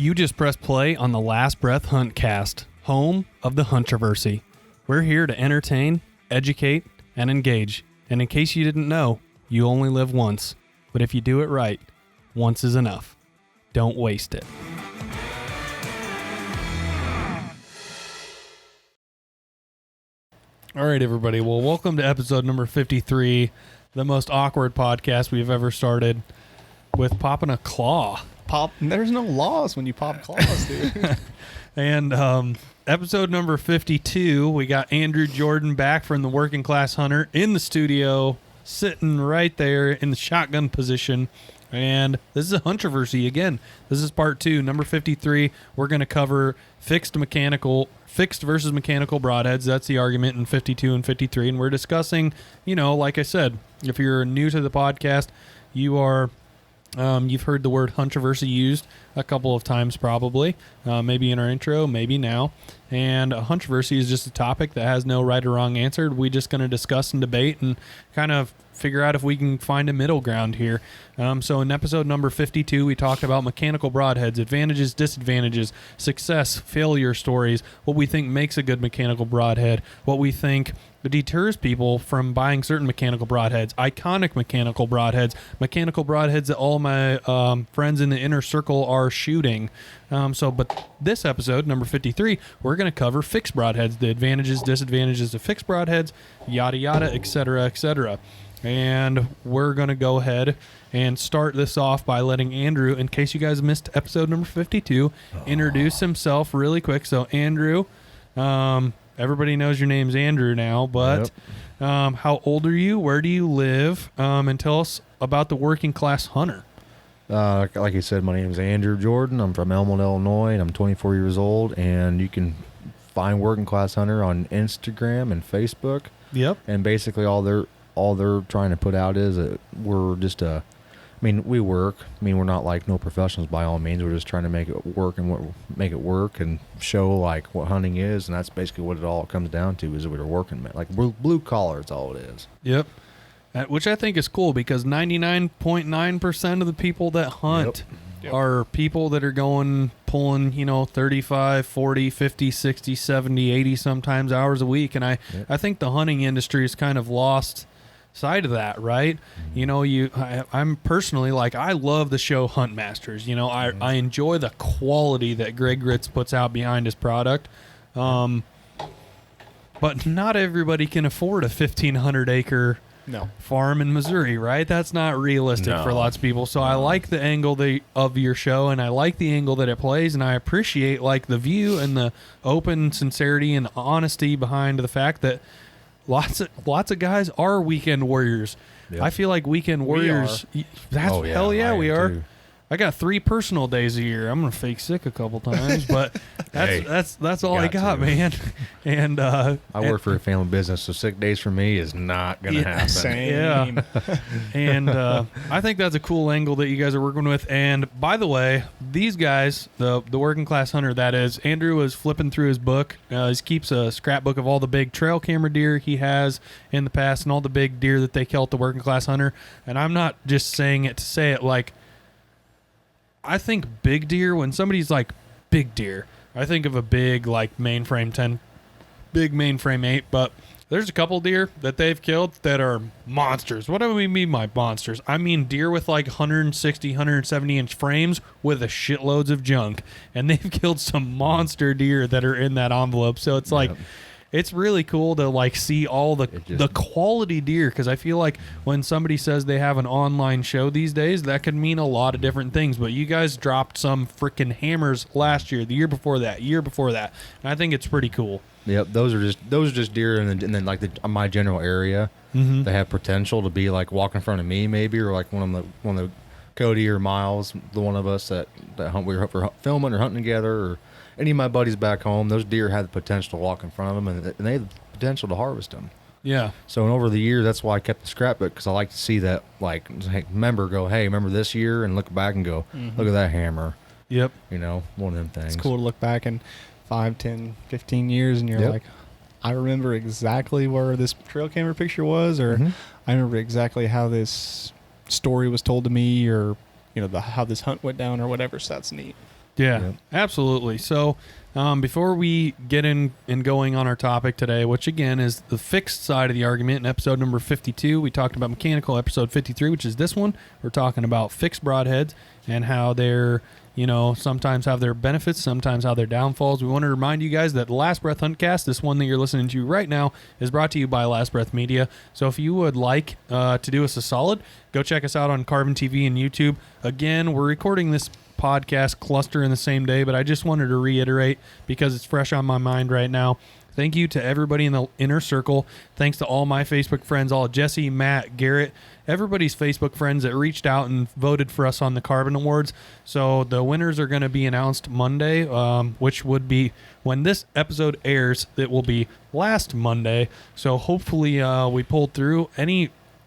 You just press play on the Last Breath Huntcast, home of the Huntroversy. We're here to entertain, educate, and engage. And in case you didn't know, you only live once. But if you do it right, once is enough. Don't waste it. All right, everybody. Well, welcome to episode number 53, the most awkward podcast we've ever started, with popping a claw. There's no laws when you pop claws, dude. And episode number 52, we got Andrew Jordan back from the Working Class Hunter in the studio, sitting right there in the shotgun position. And this is a Huntroversy again. This is part 2, number 53. We're going to cover fixed versus mechanical broadheads. That's the argument in 52 and 53. And we're discussing, like I said, if you're new to the podcast, you've heard the word Huntroversy used a couple of times probably, maybe in our intro, maybe now. And a Huntroversy is just a topic that has no right or wrong answer. We're just going to discuss and debate and kind of figure out if we can find a middle ground here. So in episode number 52, we talked about mechanical broadheads, advantages, disadvantages, success, failure stories, what we think makes a good mechanical broadhead, what we think deters people from buying certain mechanical broadheads, iconic mechanical broadheads that all my friends in the inner circle are shooting. But this episode, number 53, we're going to cover fixed broadheads, the advantages, disadvantages of fixed broadheads, yada, yada, etc., etc. And we're going to go ahead and start this off by letting Andrew, in case you guys missed episode number 52, introduce himself really quick. So, Andrew, everybody knows your name's Andrew now, but how old are you? Where do you live? And tell us about the Working Class Hunter. Like you said, my name is Andrew Jordan. I'm from Elmwood, Illinois, and I'm 24 years old. And you can find Working Class Hunter on Instagram and Facebook. Yep. And basically, all they're trying to put out is that we're just we work. We're not like no professionals by all means. We're just trying to make it work and show like what hunting is, and that's basically what it all comes down to. Is we're working, like we're blue collar. That's all it is. Yep. Which I think is cool because 99.9% of the people that hunt are people that are pulling 35, 40, 50, 60, 70, 80 sometimes hours a week. And I think the hunting industry has kind of lost sight of that, right? I'm personally I love the show Hunt Masters. I enjoy the quality that Greg Ritz puts out behind his product. But not everybody can afford a 1,500 acre farm in Missouri, right? That's not realistic for lots of people. So I like the angle of your show, and I like the angle that it plays, and I appreciate the view and the open sincerity and honesty behind the fact that lots of guys are weekend warriors. Yep. I feel like weekend warriors. Hell yeah, we are. Too. I got 3 personal days a year. I'm gonna fake sick a couple times, but that's all I got, man. And I work for a family business, so sick days for me is not gonna happen. Same. Yeah. And I think that's a cool angle that you guys are working with. And by the way, these guys, the Working Class Hunter, that is, Andrew was flipping through his book. He keeps a scrapbook of all the big trail camera deer he has in the past and all the big deer that they kill at the Working Class Hunter. And I'm not just saying it to say it. I think big deer, when somebody's like big deer, I think of a big mainframe 10, big mainframe 8, but there's a couple deer that they've killed that are monsters. What do we mean by monsters? I mean deer with 160, 170 inch frames with a shitloads of junk, and they've killed some monster deer that are in that envelope. So it's it's really cool to see all the quality deer, because I feel like when somebody says they have an online show these days, that could mean a lot of different things. But you guys dropped some freaking hammers last year, the year before that, and I think it's pretty cool. Yep, those are just deer, and then my general area, they have potential to be walk in front of me maybe, or one of the Cody or Miles, the one of us that hunt, we were filming or hunting together, or any of my buddies back home. Those deer had the potential to walk in front of them, and they had the potential to harvest them. Yeah. So over the years, that's why I kept the scrapbook, because I like to see that, remember this year, and look back and go, look at that hammer. Yep. One of them things. It's cool to look back in 5, 10, 15 years, and you're I remember exactly where this trail camera picture was, or I remember exactly how this story was told to me, or how this hunt went down, or whatever. So that's neat. Yeah, Yep. absolutely. So before we get in and going on our topic today, which again is the fixed side of the argument, in episode number 52, we talked about mechanical. Episode 53, which is this one, we're talking about fixed broadheads and how they're, sometimes have their benefits, sometimes have their downfalls. We want to remind you guys that the Last Breath Huntcast, this one that you're listening to right now, is brought to you by Last Breath Media. So if you would like to do us a solid, go check us out on Carbon TV and YouTube. Again, we're recording this podcast cluster in the same day, but I just wanted to reiterate because it's fresh on my mind right now. Thank you to everybody in the inner circle. Thanks to all my Facebook friends, all Jesse, Matt, Garrett, everybody's Facebook friends that reached out and voted for us on the Carbon Awards. So the winners are going to be announced Monday, which would be when this episode airs. It will be last Monday. So hopefully we pulled through.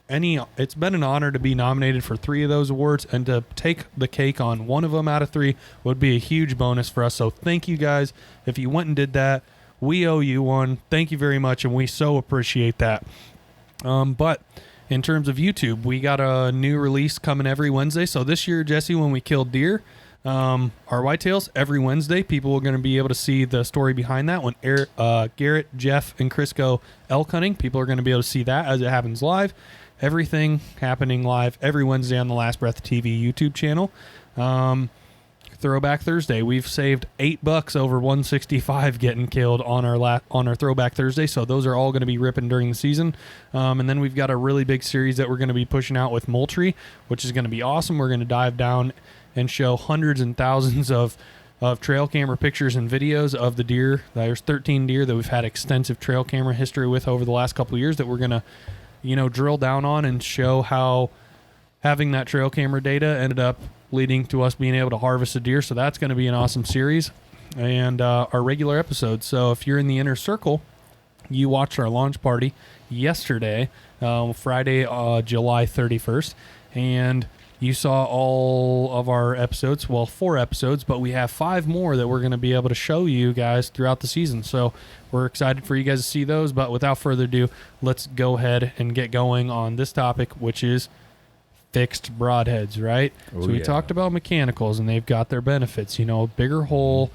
It's been an honor to be nominated for 3 of those awards, and to take the cake on one of them out of 3 would be a huge bonus for us. So thank you guys. If you went and did that, we owe you one. Thank you very much, and we so appreciate that. But in terms of YouTube, we got a new release coming every Wednesday. So this year, Jesse, when we killed deer, our whitetails, every Wednesday, people are going to be able to see the story behind that. When Garrett, Jeff, and Chris go elk hunting, people are going to be able to see that as it happens live. Everything happening live every Wednesday on the Last Breath TV YouTube channel. Throwback Thursday, we've saved $8 over 165 getting killed on our Throwback Thursday, so those are all going to be ripping during the season. And then we've got a really big series that we're going to be pushing out with Moultrie, which is going to be awesome. We're going to dive down and show hundreds and thousands of trail camera pictures and videos of the deer. There's 13 deer that we've had extensive trail camera history with over the last couple of years that we're going to drill down on and show how having that trail camera data ended up leading to us being able to harvest a deer. So that's going to be an awesome series. And our regular episodes. So if you're in the inner circle, you watched our launch party yesterday, Friday, July 31st, and you saw all of our episodes. Well, 4 episodes, but we have 5 more that we're going to be able to show you guys throughout the season. So we're excited for you guys to see those. But without further ado, let's go ahead and get going on this topic, which is fixed broadheads, right? So we talked about mechanicals, and they've got their benefits. Bigger hole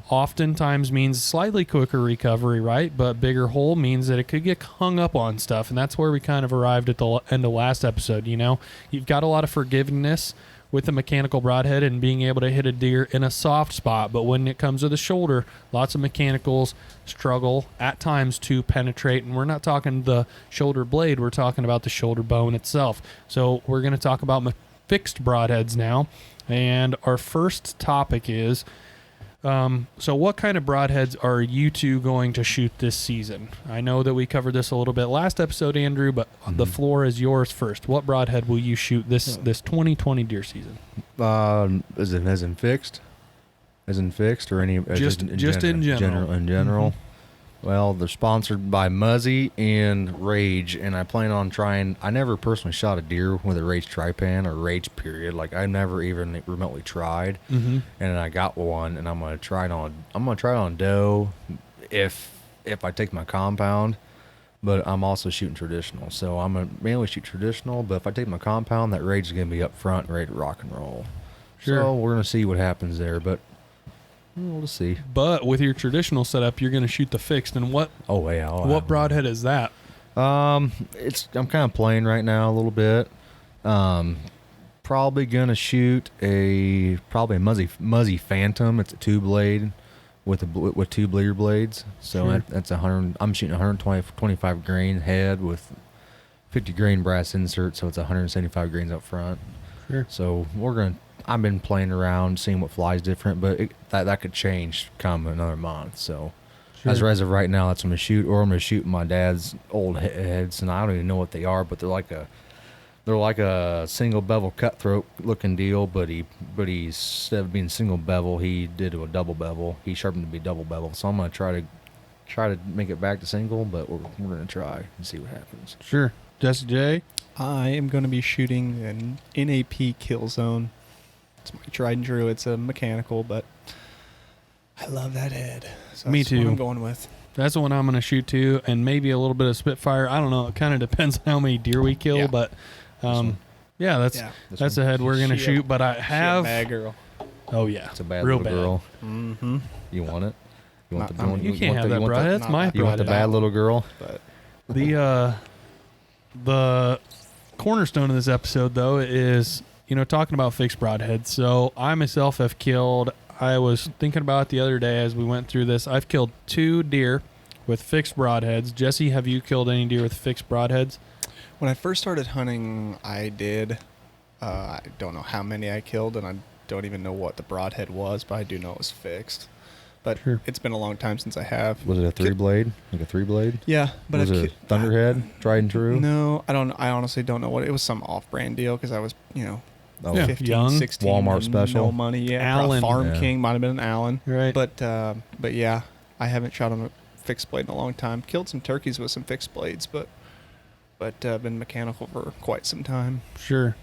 oftentimes means slightly quicker recovery, right? But bigger hole means that it could get hung up on stuff, and that's where we kind of arrived at the end of last episode. You've got a lot of forgiveness with the mechanical broadhead and being able to hit a deer in a soft spot, but when it comes to the shoulder, lots of mechanicals struggle at times to penetrate, and we're not talking the shoulder blade, we're talking about the shoulder bone itself. So we're going to talk about fixed broadheads now, and our first topic is so what kind of broadheads are you two going to shoot this season? I know that we covered this a little bit last episode, Andrew, but the floor is yours first. What broadhead will you shoot this 2020 deer season? As in fixed? As in fixed, or any? Just in general. In general. Well, they're sponsored by Muzzy and Rage, and I plan on trying. I never personally shot a deer with a Rage Trypan or Rage period. Like I never even remotely tried, and I got one, and I'm gonna try it on doe if I take my compound. But I'm also shooting traditional, so I'm gonna mainly shoot traditional. But if I take my compound, that Rage is gonna be up front, and ready to rock and roll. Sure. So we're gonna see what happens there, but. We'll see. But with your traditional setup, you're going to shoot the fixed. And what? Oh yeah. What broadhead is that? I'm kind of playing right now a little bit. Probably gonna shoot a Muzzy Phantom. It's a 2-blade with 2 bleeder blades. So Sure. that's 100. I'm shooting 125 grain head with 50 grain brass insert. So it's 175 grains up front. Sure. So I've been playing around, seeing what flies different, but that could change come another month. So, Sure. as of right now, that's what I'm gonna shoot, or I'm gonna shoot my dad's old heads, and I don't even know what they are, but they're like a single bevel cutthroat looking deal. But he instead of being single bevel, he did a double bevel. He sharpened to be double bevel. So I'm gonna try to make it back to single, but we're gonna try and see what happens. Sure. Jesse J. I am going to be shooting an NAP Kill Zone. It's my tried and true. It's a mechanical, but I love that head. So Me that's too. what I'm going with. That's the one I'm going to shoot too, and maybe a little bit of Spitfire. I don't know. It kind of depends on how many deer we kill, Yeah. but that's This the head we're going to She a- shoot. But I She a have bad girl. Oh yeah, It's a bad real little bad. girl. Mm-hmm. You want it? You want Not- the I mean, You can't have that you want broadhead. the, That's my you want the broadhead. bad little girl? But The cornerstone of this episode, though, is talking about fixed broadheads. So I myself have killed. I was thinking about it the other day as we went through this. I've killed 2 deer with fixed broadheads. Jesse, have you killed any deer with fixed broadheads? when I first started hunting, I did. I don't know how many I killed, and I don't even know what the broadhead was, but I do know it was fixed. But Sure. it's been a long time since I have. Was it a 3-blade? Like a 3-blade? Yeah, but Was I've it a Thunderhead? Tried and true? No, I don't. I honestly don't know what it was. Some off-brand deal because I was, Oh, Yeah. 15, young. 16, Walmart and special. no money. Yeah, Allen. Farm Yeah. King might have been an Allen. Right. But yeah, I haven't shot on a fixed blade in a long time. Killed some turkeys with some fixed blades, but been mechanical for quite some time. Sure.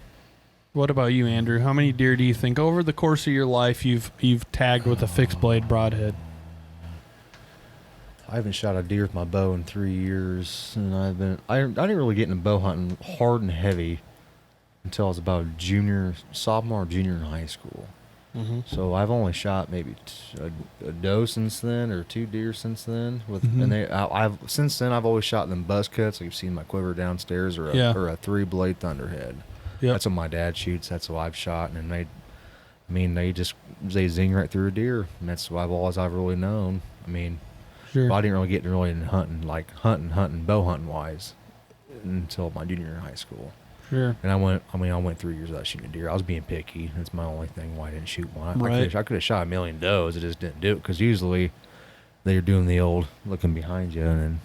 What about you, Andrew? How many deer do you think over the course of your life you've tagged with a fixed blade broadhead? I haven't shot a deer with my bow in 3 years, and I didn't really get into bow hunting hard and heavy until I was about sophomore or junior in high school. Mm-hmm. So I've only shot maybe a doe since then, or 2 deer since then. Mhm. And I've since then I've always shot them buzz cuts, like you've seen my quiver downstairs, or Yeah. a 3-blade Thunderhead. Yep. That's what my dad shoots. That's what I've shot, and they zing right through a deer, and that's what I've really known. I mean, Sure. I didn't really get really into hunting, bow hunting wise, until my junior year in high school. Sure. And I went 3 years without shooting a deer. I was being picky. That's my only thing why I didn't shoot one. Right. I could have shot a million does. I just didn't do it because usually they're doing the old looking behind you and then.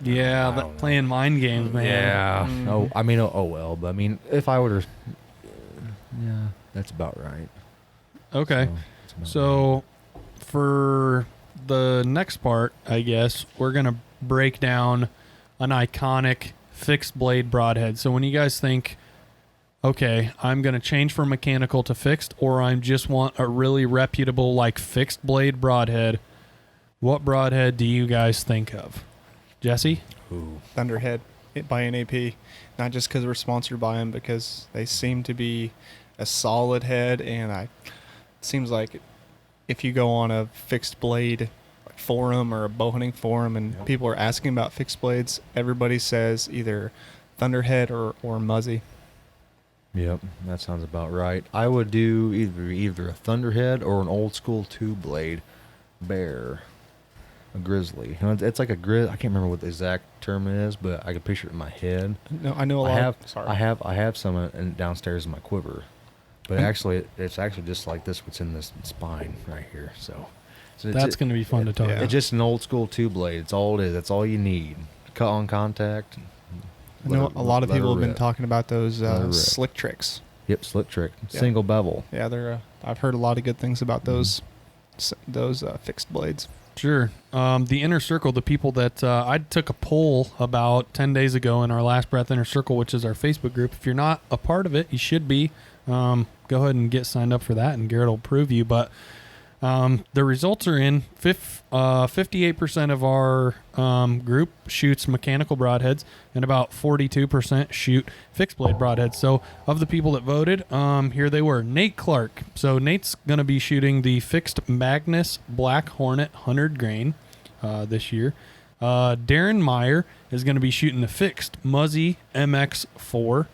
Yeah, I don't know. playing mind games, man. Yeah. Mhm. Oh well. But I mean, if I would have, yeah, that's about right. Okay. that's about So, for the next part, I guess, we're going to break down an iconic fixed blade broadhead. So, when you guys think, okay, I'm going to change from mechanical to fixed, or I just want a really reputable, like, fixed blade broadhead, what broadhead do you guys think of? Jesse? right. Ooh. Thunderhead by NAP, not just because we're sponsored by them, because they seem to be a solid head, and it seems like if you go on a fixed blade forum or a bow hunting forum and Yep. people are asking about fixed blades, everybody says either Thunderhead or Muzzy. Yep, that sounds about right. I would do either a Thunderhead or an old school 2-blade bear, a grizzly. It's like a I can't remember what the exact term is, but I can picture it in my head. No, I know a lot. Sorry. I have some downstairs in my quiver, but Hmm. actually it's actually just like this. What's in this spine right here? So it's That's going to be fun to talk yeah. about. It's just an old school 2-blade. It's all it is. That's all you need. Cut on contact. I know a lot of let her people have been rip. talking about those Let her rip. slick tricks. Yep, slick trick, Yeah. single bevel. Yeah, they're. I've heard a lot of good things about those fixed blades. Sure. The Inner Circle, the people that I took a poll about 10 days ago in our Last Breath Inner Circle, which is our Facebook group. If you're not a part of it, you should be. Go ahead and get signed up for that, and Garrett will prove you. But the results are in. 58% of our group shoots mechanical broadheads, and about 42% shoot fixed blade broadheads. So of the people that voted, here they were. Nate Clark. So Nate's going to be shooting the fixed Magnus Black Hornet 100 grain this year. Darren Meyer is going to be shooting the fixed Muzzy MX4.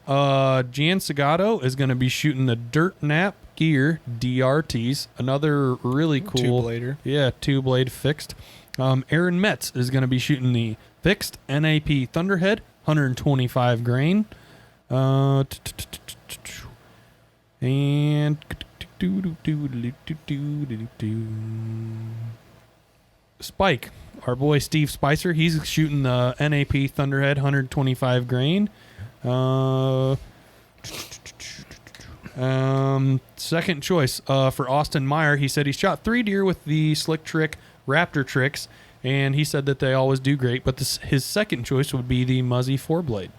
Jan Segato is going to be shooting the Dirt Nap Gear DRTs, another really cool Two-blader. Yeah, 2-blade fixed. Aaron Metz is going to be shooting the fixed NAP Thunderhead 125 grain. And Spike, our boy Steve Spicer, he's shooting the NAP Thunderhead 125 grain. Second choice for Austin Meyer. He said he shot 3 deer with the Slick Trick Raptor tricks, and he said that they always do great. But his second choice would be the Muzzy 4-blade.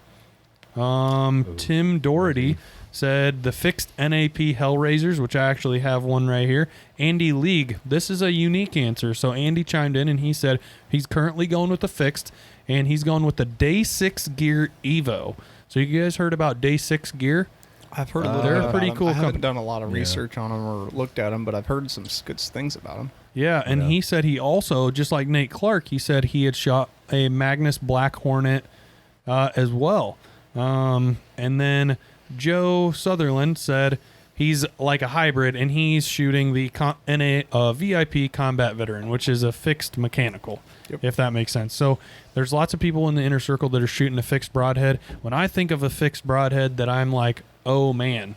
Tim Doherty said the fixed NAP Hellraisers, which I actually have one right here. Andy League. This is a unique answer. So Andy chimed in and he said he's currently going with the fixed, and he's going with the Day 6 Gear Evo. So you guys heard about Day 6 Gear? I've heard a little They're bit a about pretty them. cool I haven't company. done a lot of Yeah. research on them or looked at them, but I've heard some good things about them. Yeah, and Yeah. he said he also, just like Nate Clark, he said he had shot a Magnus Black Hornet as well. And then Joe Sutherland said he's like a hybrid, and he's shooting the VIP Combat Veteran, which is a fixed mechanical, Yep. if that makes sense. So there's lots of people in the inner circle that are shooting a fixed broadhead. When I think of a fixed broadhead that I'm like, oh man,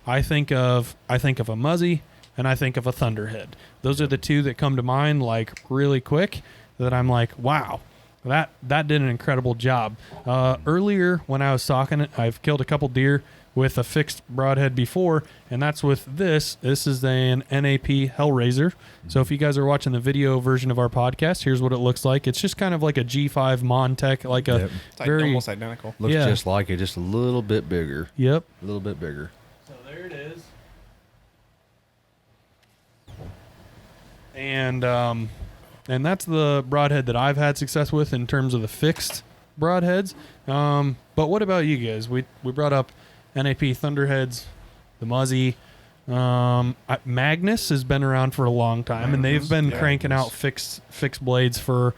I think of a Muzzy and I think of a Thunderhead. Those are the two that come to mind like really quick that I'm like, wow, that did an incredible job. Earlier when I was talking, I've killed a couple deer with a fixed broadhead before, and that's with this. This is an NAP Hellraiser. So if you guys are watching the video version of our podcast, here's what it looks like. It's just kind of like a G5 Montech, like a Yep. It's very almost identical. Looks Yeah. just like it, just a little bit bigger. Yep. A little bit bigger. So there it is. And that's the broadhead that I've had success with in terms of the fixed broadheads. But what about you guys? We brought up NAP Thunderheads, the Muzzy. Magnus has been around for a long time, and they've been Yeah. cranking out fixed blades for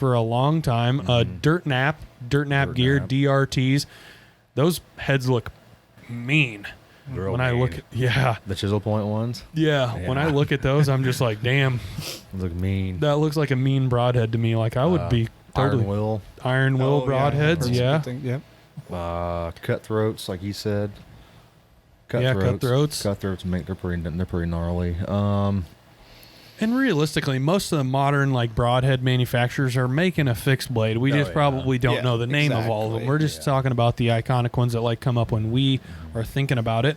a long time. Dirt Nap gear, Nap. DRTs. Those heads look mean. Real When I mean. look, yeah, The chisel point ones yeah. When I Yeah. look at those, I'm just like, damn, look mean. that looks like a mean broadhead to me. Like I would be totally Iron will, iron will Oh, yeah, I've broadheads. heard some Yeah, good things. Yep. cutthroats, like you said. Yeah, cutthroats. Cutthroats they're pretty gnarly. And realistically, most of the modern like broadhead manufacturers are making a fixed blade. We Oh, just yeah. probably don't Yeah, know the name of all of them. exactly. We're just talking about the iconic ones that like come up when we are thinking about it.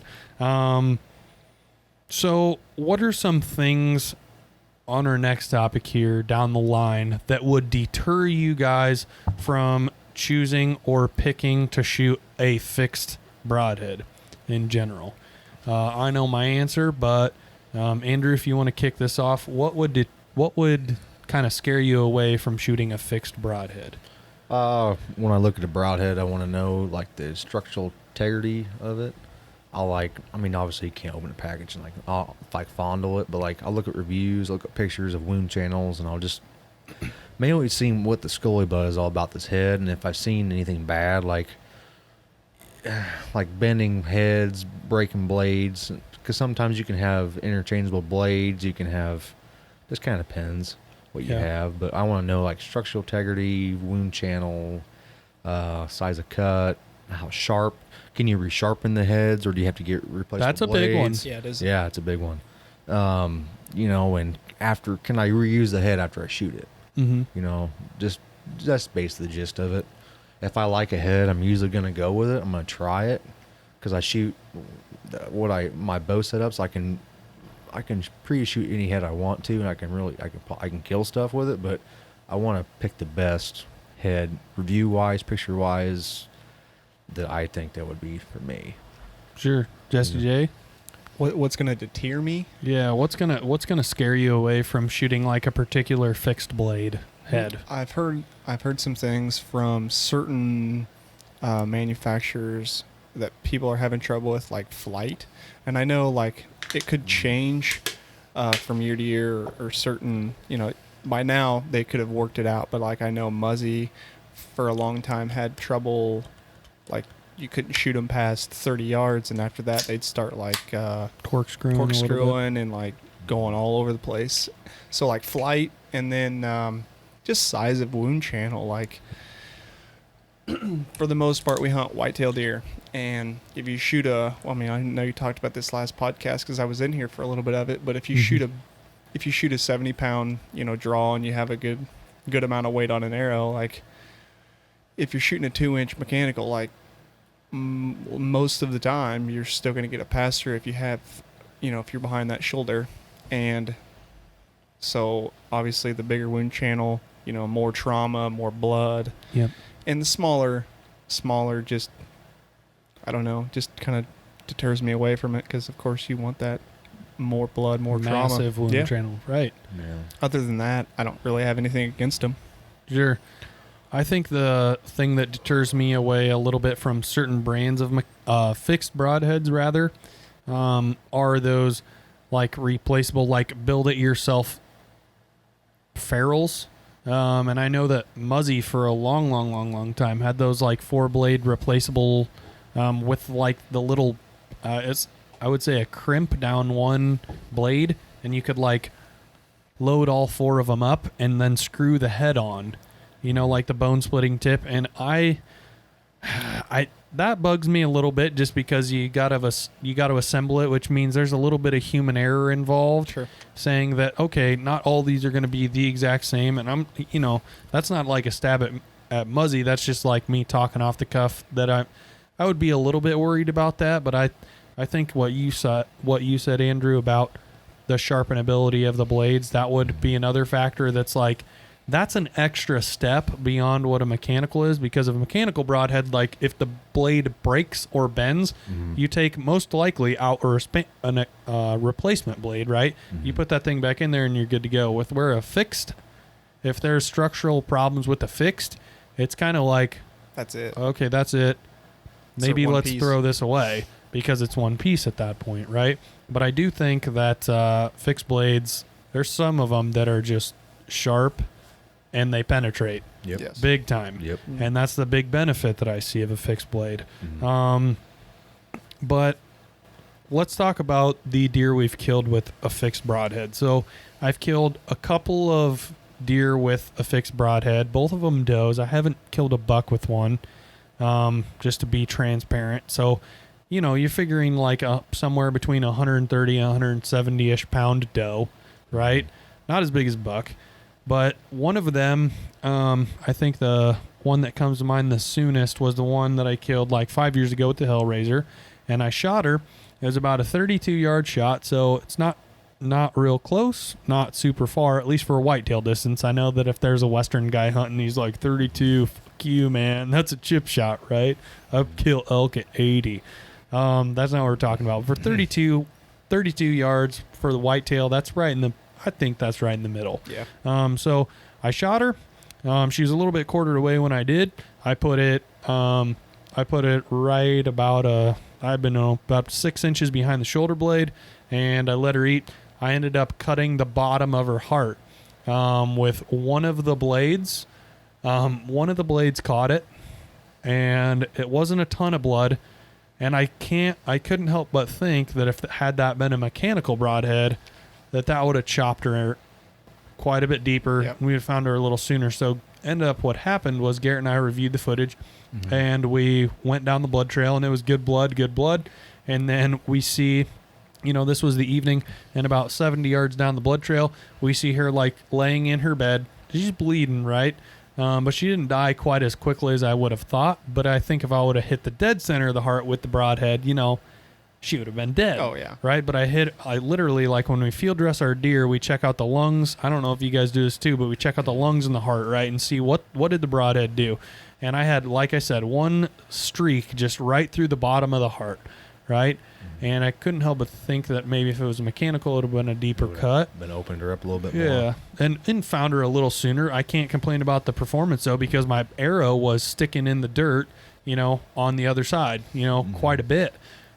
So what are some things on our next topic here down the line that would deter you guys from choosing or picking to shoot a fixed broadhead in general? I know my answer, but Andrew, if you want to kick this off, what would kind of scare you away from shooting a fixed broadhead? When I look at a broadhead, I want to know like the structural integrity of it. Obviously you can't open a package and I'll fondle it, but like I'll look at reviews, look at pictures of wound channels, and I'll just mainly see what the scully buzz is all about this head, and if I've seen anything bad, like bending heads, breaking blades, because sometimes you can have interchangeable blades. You can have, just kind of depends what you Yeah. have, but I want to know like structural integrity, wound channel, size of cut, how sharp. Can you resharpen the heads, or do you have to get replacement That's a big one. blades? Yeah, it is. Yeah, it's a big one. And after, can I reuse the head after I shoot it? Mm-hmm. Just that's basically the gist of it. If I like a head, I'm usually gonna go with it. I'm gonna try it because I shoot my bow setups. I can pre-shoot any head I want to, and I can kill stuff with it. But I want to pick the best head, review wise, picture wise, that I think that would be for me. Sure, Jesse J. What's going to deter me? Yeah, what's gonna scare you away from shooting like a particular fixed blade head? I've heard some things from certain manufacturers that people are having trouble with, like flight, and I know like it could change from year to year or certain. By now they could have worked it out, but like I know Muzzy for a long time had trouble, like you couldn't shoot them past 30 yards, and after that they'd start like corkscrewing and like going all over the place. So like flight, and then just size of wound channel. Like for the most part, we hunt whitetail deer, and if you shoot I know you talked about this last podcast because I was in here for a little bit of it. But if you shoot a 70-pound draw and you have a good amount of weight on an arrow, like if you're shooting a 2-inch mechanical, like most of the time you're still going to get a pass through if you have, if you're behind that shoulder. And so obviously the bigger wound channel, more trauma, more blood. Yep. And the smaller just, I don't know, just kind of deters me away from it because of course you want that more blood, more Massive trauma. wound channel, right? Yeah. Other than that, I don't really have anything against them. Sure. I think the thing that deters me away a little bit from certain brands of fixed broadheads, rather, are those like replaceable, like build it yourself ferrules. And I know that Muzzy for a long time had those like 4-blade replaceable, with like the little, I would say a crimp down one blade, and you could like load all 4 of them up and then screw the head on, like the bone splitting tip. And I that bugs me a little bit, just because you got to assemble it, which means there's a little bit of human error involved. Sure. Saying that, okay, not all these are going to be the exact same, and that's not like a stab at Muzzy. That's just like me talking off the cuff. That I would be a little bit worried about that, but I think what you said, Andrew, about the sharpenability of the blades, that would be another factor. That's an extra step beyond what a mechanical is, because of a mechanical broadhead, like if the blade breaks or bends, you take most likely out a replacement blade, right? You put that thing back in there and you're good to go. With where a fixed, if there's structural problems with the fixed, it's kind of like, that's it. Okay, that's it. Maybe one let's piece. throw this away, because it's one piece at that point, right? But I do think that fixed blades, there's some of them that are just sharp and they penetrate. Yep. Yes. Big time. Yep. And that's the big benefit that I see of a fixed blade. But let's talk about the deer we've killed with a fixed broadhead. So I've killed a couple of deer with a fixed broadhead, both of them does. I haven't killed a buck with one, just to be transparent. So, you're figuring like somewhere between 130 and 170-ish pound doe, right? Not as big as buck. But one of them, I think the one that comes to mind the soonest was the one that I killed like 5 years ago with the Hellraiser, and I shot her. It was about a 32-yard shot, so it's not real close, not super far, at least for a whitetail distance. I know that if there's a Western guy hunting, he's like 32, fuck you, man. That's a chip shot, right? I've killed elk at 80. That's not what we're talking about. For 32 yards for the whitetail, I think that's right in the middle. Yeah. So I shot her. She was a little bit quartered away when I did. I put it right about 6 inches behind the shoulder blade, and I let her eat. I ended up cutting the bottom of her heart with one of the blades. One of the blades caught it, and it wasn't a ton of blood. And I couldn't help but think that if had that been a mechanical broadhead, that would have chopped her quite a bit deeper. Yep. We would have found her a little sooner. So what happened was Garrett and I reviewed the footage, and we went down the blood trail, and it was good blood. And then we see, this was the evening, and about 70 yards down the blood trail, we see her like laying in her bed. She's bleeding, right? But she didn't die quite as quickly as I would have thought. But I think if I would have hit the dead center of the heart with the broadhead, she would have been dead. Oh, yeah. Right? But I literally, like when we field dress our deer, we check out the lungs. I don't know if you guys do this too, but we check out the lungs and the heart, right? And see what did the broadhead do. And I had, like I said, one streak just right through the bottom of the heart, right? And I couldn't help but think that maybe if it was a mechanical, it would have been a deeper cut. Been opened her up a little bit more. Yeah, and found her a little sooner. I can't complain about the performance, though, because my arrow was sticking in the dirt, on the other side, quite a bit.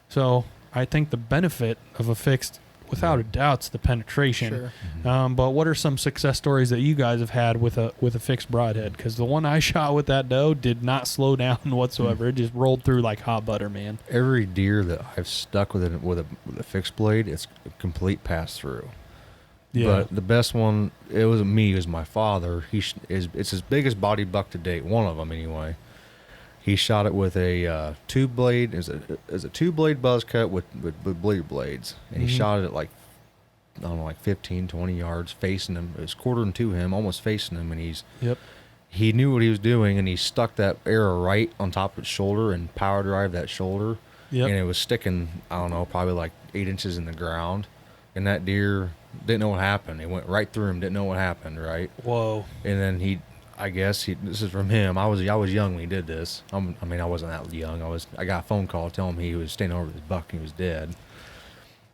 So I think the benefit of a fixed, without a doubt, is the penetration. Sure. But what are some success stories that you guys have had with a fixed broadhead? Because the one I shot with that doe did not slow down whatsoever. It just rolled through like hot butter, man. Every deer that I've stuck with a fixed blade, it's a complete pass through. Yeah. But the best one, it wasn't me, it was my father. It's his biggest body buck to date, one of them anyway. He shot it with a two-blade. It was a two-blade buzz cut with bleeder blades. And he shot it at like 15, 20 yards facing him. It was quartering to him, almost facing him. And he knew what he was doing, and he stuck that arrow right on top of his shoulder and power drive that shoulder. Yep. And it was sticking, I don't know, probably like 8 inches in the ground. And that deer didn't know what happened. It went right through him, didn't know what happened, right? Whoa. And then this is from him. I was young when he did this. I wasn't that young. I got a phone call telling me he was staying over with his buck and he was dead.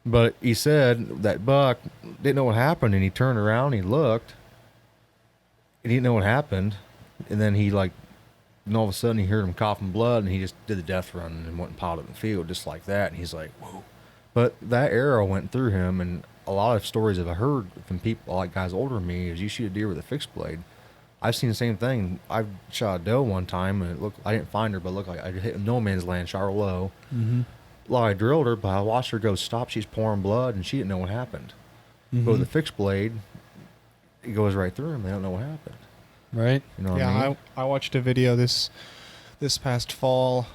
But he said that buck didn't know what happened, and he turned around, he looked, and he didn't know what happened. then he like, and all of a sudden he heard him coughing blood, and he just did the death run and went and piled it in the field just like that. And he's like, whoa. But that arrow went through him, and a lot of stories I've heard from people, like guys older than me, is you shoot a deer with a fixed blade. I've seen the same thing. I shot a doe one time, and it looked, I didn't find her, but it looked like I hit no man's land, shot her low. Mm-hmm. Well, I drilled her, but I watched her go stop. She's pouring blood, and she didn't know what happened. Mm-hmm. But with a fixed blade, it goes right through them. They don't know what happened. Right. You know what I mean? I watched a video this past fall.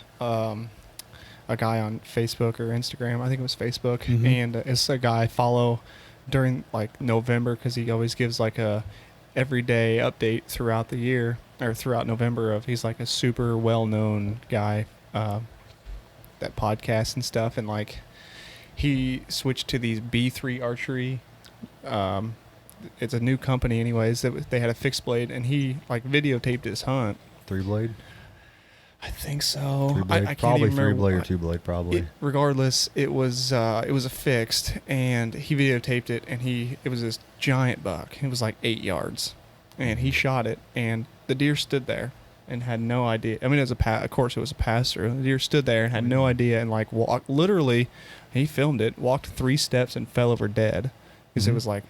A guy on Facebook or Instagram, I think it was Facebook, Mm-hmm. and it's a guy I follow during like November, because he always gives like a everyday update throughout the year or throughout November. He's like a super well known guy that podcasts and stuff, and like he switched to these B3 archery. It's a new company, anyways. They had a fixed blade, and he like videotaped his hunt. 3-blade? I think so. 3-blade? I can't Probably even remember 3-blade or 2-blade, probably. Regardless, it was a fixed, and he videotaped it, and it was this giant buck. It was like 8 yards, and he shot it, and the deer stood there and had no idea. I mean, it was of course it was a pass-through. The deer stood there and had no idea, and like walked, literally, he filmed it, walked 3 steps and fell over dead, because it was like.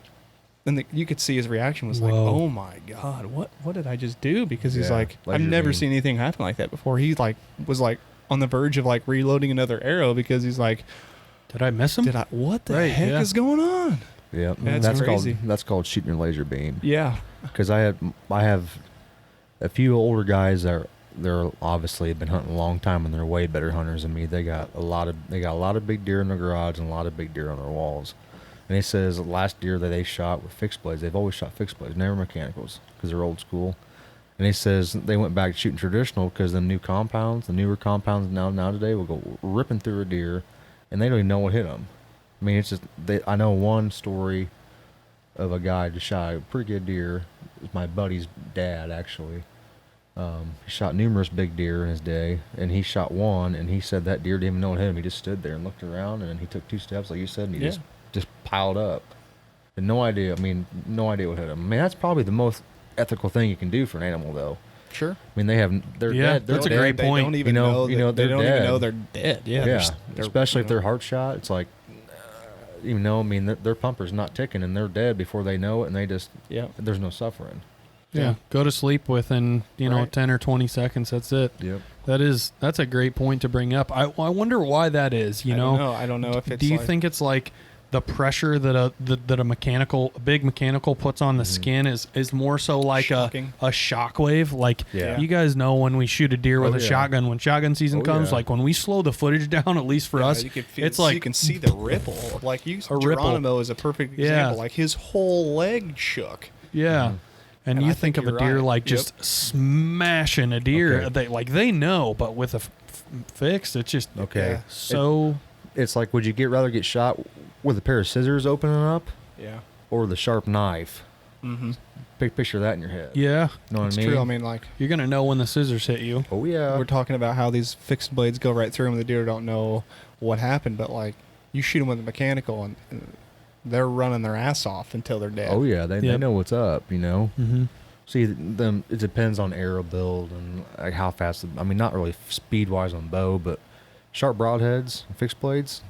And you could see his reaction was like, Whoa. "Oh my God, what did I just do?" Because he's Yeah, like, like "I've you're never being- seen anything happen like that before." He like was like on the verge of like reloading another arrow, because he's like, Did I miss him? What the Right, heck yeah. is going on?" Yep. That's crazy. That's called shooting your laser beam. Yeah. Because I have a few older guys that they're obviously been hunting a long time, and they're way better hunters than me. They got a lot of big deer in their garage and a lot of big deer on their walls. And he says the last deer that they shot with fixed blades, they've always shot fixed blades, never mechanicals, because they're old school. And he says they went back to shooting traditional because the newer compounds now today will go ripping through a deer, and they don't even know what hit them. I mean, it's just I know one story of a guy just shot a pretty good deer. It was my buddy's dad, actually. He shot numerous big deer in his day, and he shot one, and he said that deer didn't even know what hit him. He just stood there and looked around, and then he took 2 steps, like you said, and he just piled up. And no idea what hit him. I mean, that's probably the most ethical thing you can do for an animal, though. Sure. I mean, they're dead. That's a dead. great point. They don't even know. They don't even dead. know they're dead. Yeah. Yeah, they're especially if they're heart shot. It's like, I mean, their pumper's not ticking, and they're dead before they know it, and they just, there's no suffering. Yeah. Go to sleep within, Right. 10 or 20 seconds. That's it. Yep. That's a great point to bring up. I wonder why that is, I don't know if it's. Do you like, think it's like the pressure that a big mechanical puts on the skin is more so like Shocking. a shockwave? Like, Yeah. you guys know when we shoot a deer with Oh, a yeah. shotgun, when shotgun season Oh, comes, yeah. like when we slow the footage down, at least for us, you can feel, it's like you can see the ripple. Like A ripple. Geronimo is a perfect example. Like his whole leg shook. yeah. And And you I think think of a you're deer right. like just smashing a deer. Okay. They know, but with a fixed, it's just Okay. Yeah. so. It's like, would you rather get shot with a pair of scissors opening up, Yeah. or the sharp knife? Mm-hmm. Picture that in your head. Yeah, Know what It's I mean? true. I mean, like you're gonna know when the scissors hit you. Oh yeah. we're talking about how these fixed blades go right through them. The deer don't know what happened, but like you shoot them with a mechanical, and they're running their ass off until they're dead. Oh yeah. They Yep. know what's up. Mm-hmm. See, it depends on arrow build and like how fast. I mean, not really speed wise on bow, but sharp broadheads, fixed blades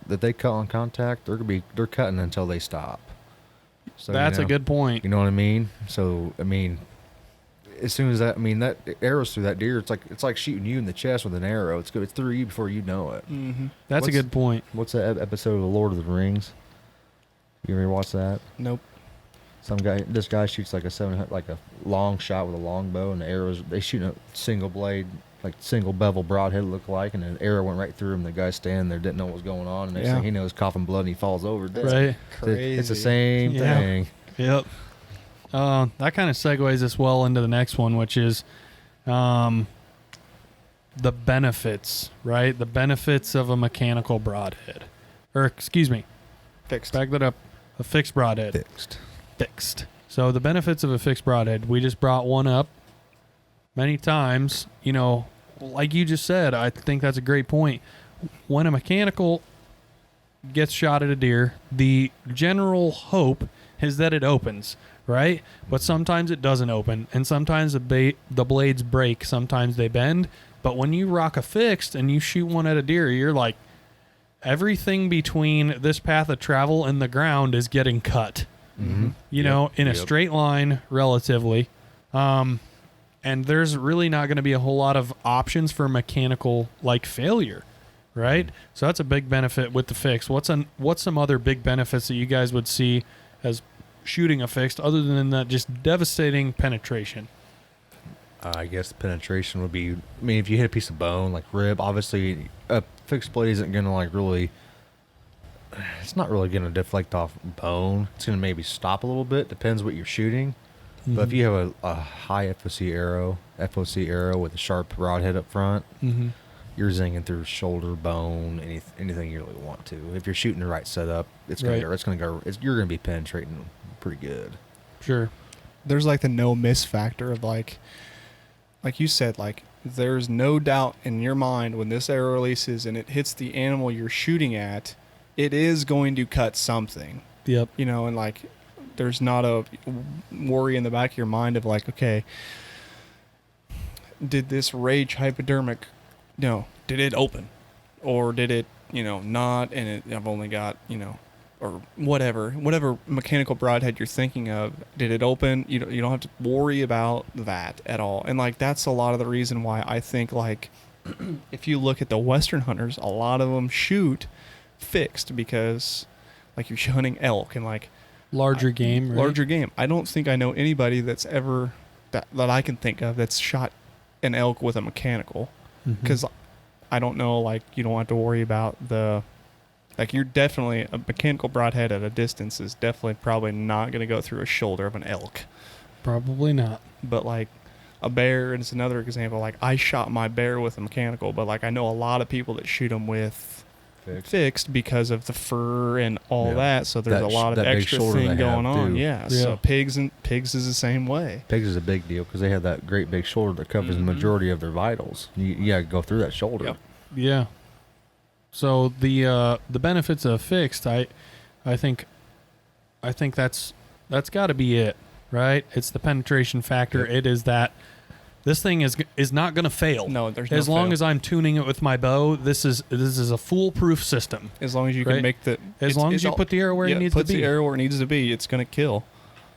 that they cut on contact, they're cutting until they stop. So That's a good point. You know what I mean? So I mean, as soon as that arrows through that deer, it's like shooting you in the chest with an arrow. It's through you before you know it. Mm-hmm. That's a What's- good point. What's that episode of The Lord of the Rings? You ever watch that? Nope. This guy shoots like a long shot with a long bow, and the arrows, they shoot a single blade, like single bevel broadhead look like, and an arrow went right through him. The guy standing there didn't know what was going on, and next Yeah. thing he knows, coughing blood, and he falls over dead. Right. It's the Crazy. same Yeah. thing. Yep. That kind of segues us well into the next one, which is the benefits, right? The benefits of a mechanical broadhead. Or, excuse me, Fixed. back that up. A fixed broadhead. Fixed. So the benefits of a fixed broadhead, we just brought one up many times. Like you just said, I think that's a great point. When a mechanical gets shot at a deer, the general hope is that it opens, right? But sometimes it doesn't open, and sometimes the blades break, sometimes they bend. But when you rock a fixed and you shoot one at a deer, you're like, everything between this path of travel and the ground is getting cut. You know, in a straight line relatively. And there's really not going to be a whole lot of options for mechanical like failure, right? So that's a big benefit with the fixed. What's some other big benefits that you guys would see as shooting a fixed other than that just devastating penetration? I guess the penetration would be, I mean, if you hit a piece of bone, like rib, obviously a fixed blade isn't going to like really, it's not really going to deflect off bone. It's going to maybe stop a little bit, depends what you're shooting. But if you have a high FOC arrow with a sharp broadhead up front, you're zinging through shoulder, bone, anything you really want to. If you're shooting the right setup, you're going to be penetrating pretty good. Sure. There's like the no miss factor of like you said, like there's no doubt in your mind when this arrow releases and it hits the animal you're shooting at, it is going to cut something. Yep. You know, and like there's not a worry in the back of your mind of like, okay, did this rage hypodermic, did it open? Or did it, not, and I've only got, or whatever mechanical broadhead you're thinking of, did it open? You don't have to worry about that at all. And like that's a lot of the reason why I think like if you look at the Western hunters, a lot of them shoot fixed because like you're hunting elk and like larger game. I don't think I know anybody that's ever that I can think of that's shot an elk with a mechanical, because I don't know, like you don't have to worry about you're definitely a mechanical broadhead at a distance is definitely probably not going to go through a shoulder of an elk. Probably not. But like a bear, and it's another example. Like I shot my bear with a mechanical, but like I know a lot of people that shoot them with fixed because of the fur and all that. So there's a lot of extra thing going on. Yeah. So pigs is the same way. Pigs is a big deal because they have that great big shoulder that covers the majority of their vitals. You got to go through that shoulder. Yep. Yeah. So the benefits of fixed, I think that's got to be it, right? It's the penetration factor. Yep. It is that this thing is not going to fail. No, there's no as long fail. as I'm tuning it with my bow. This is a foolproof system. As long as you can make as long as you put the arrow where it needs to be. Puts the arrow where it needs to be. It's going to kill.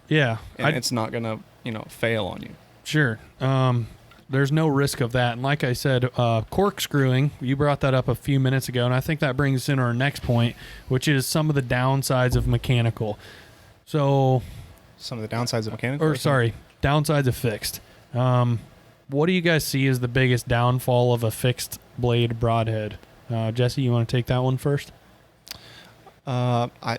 Yeah, and it's not going to fail on you. Sure. There's no risk of that. And like I said, corkscrewing, you brought that up a few minutes ago, and I think that brings us in our next point, which is some of the downsides of mechanical. So, some of the downsides of mechanical? Downsides of fixed. What do you guys see as the biggest downfall of a fixed blade broadhead? Jesse, you want to take that one first? I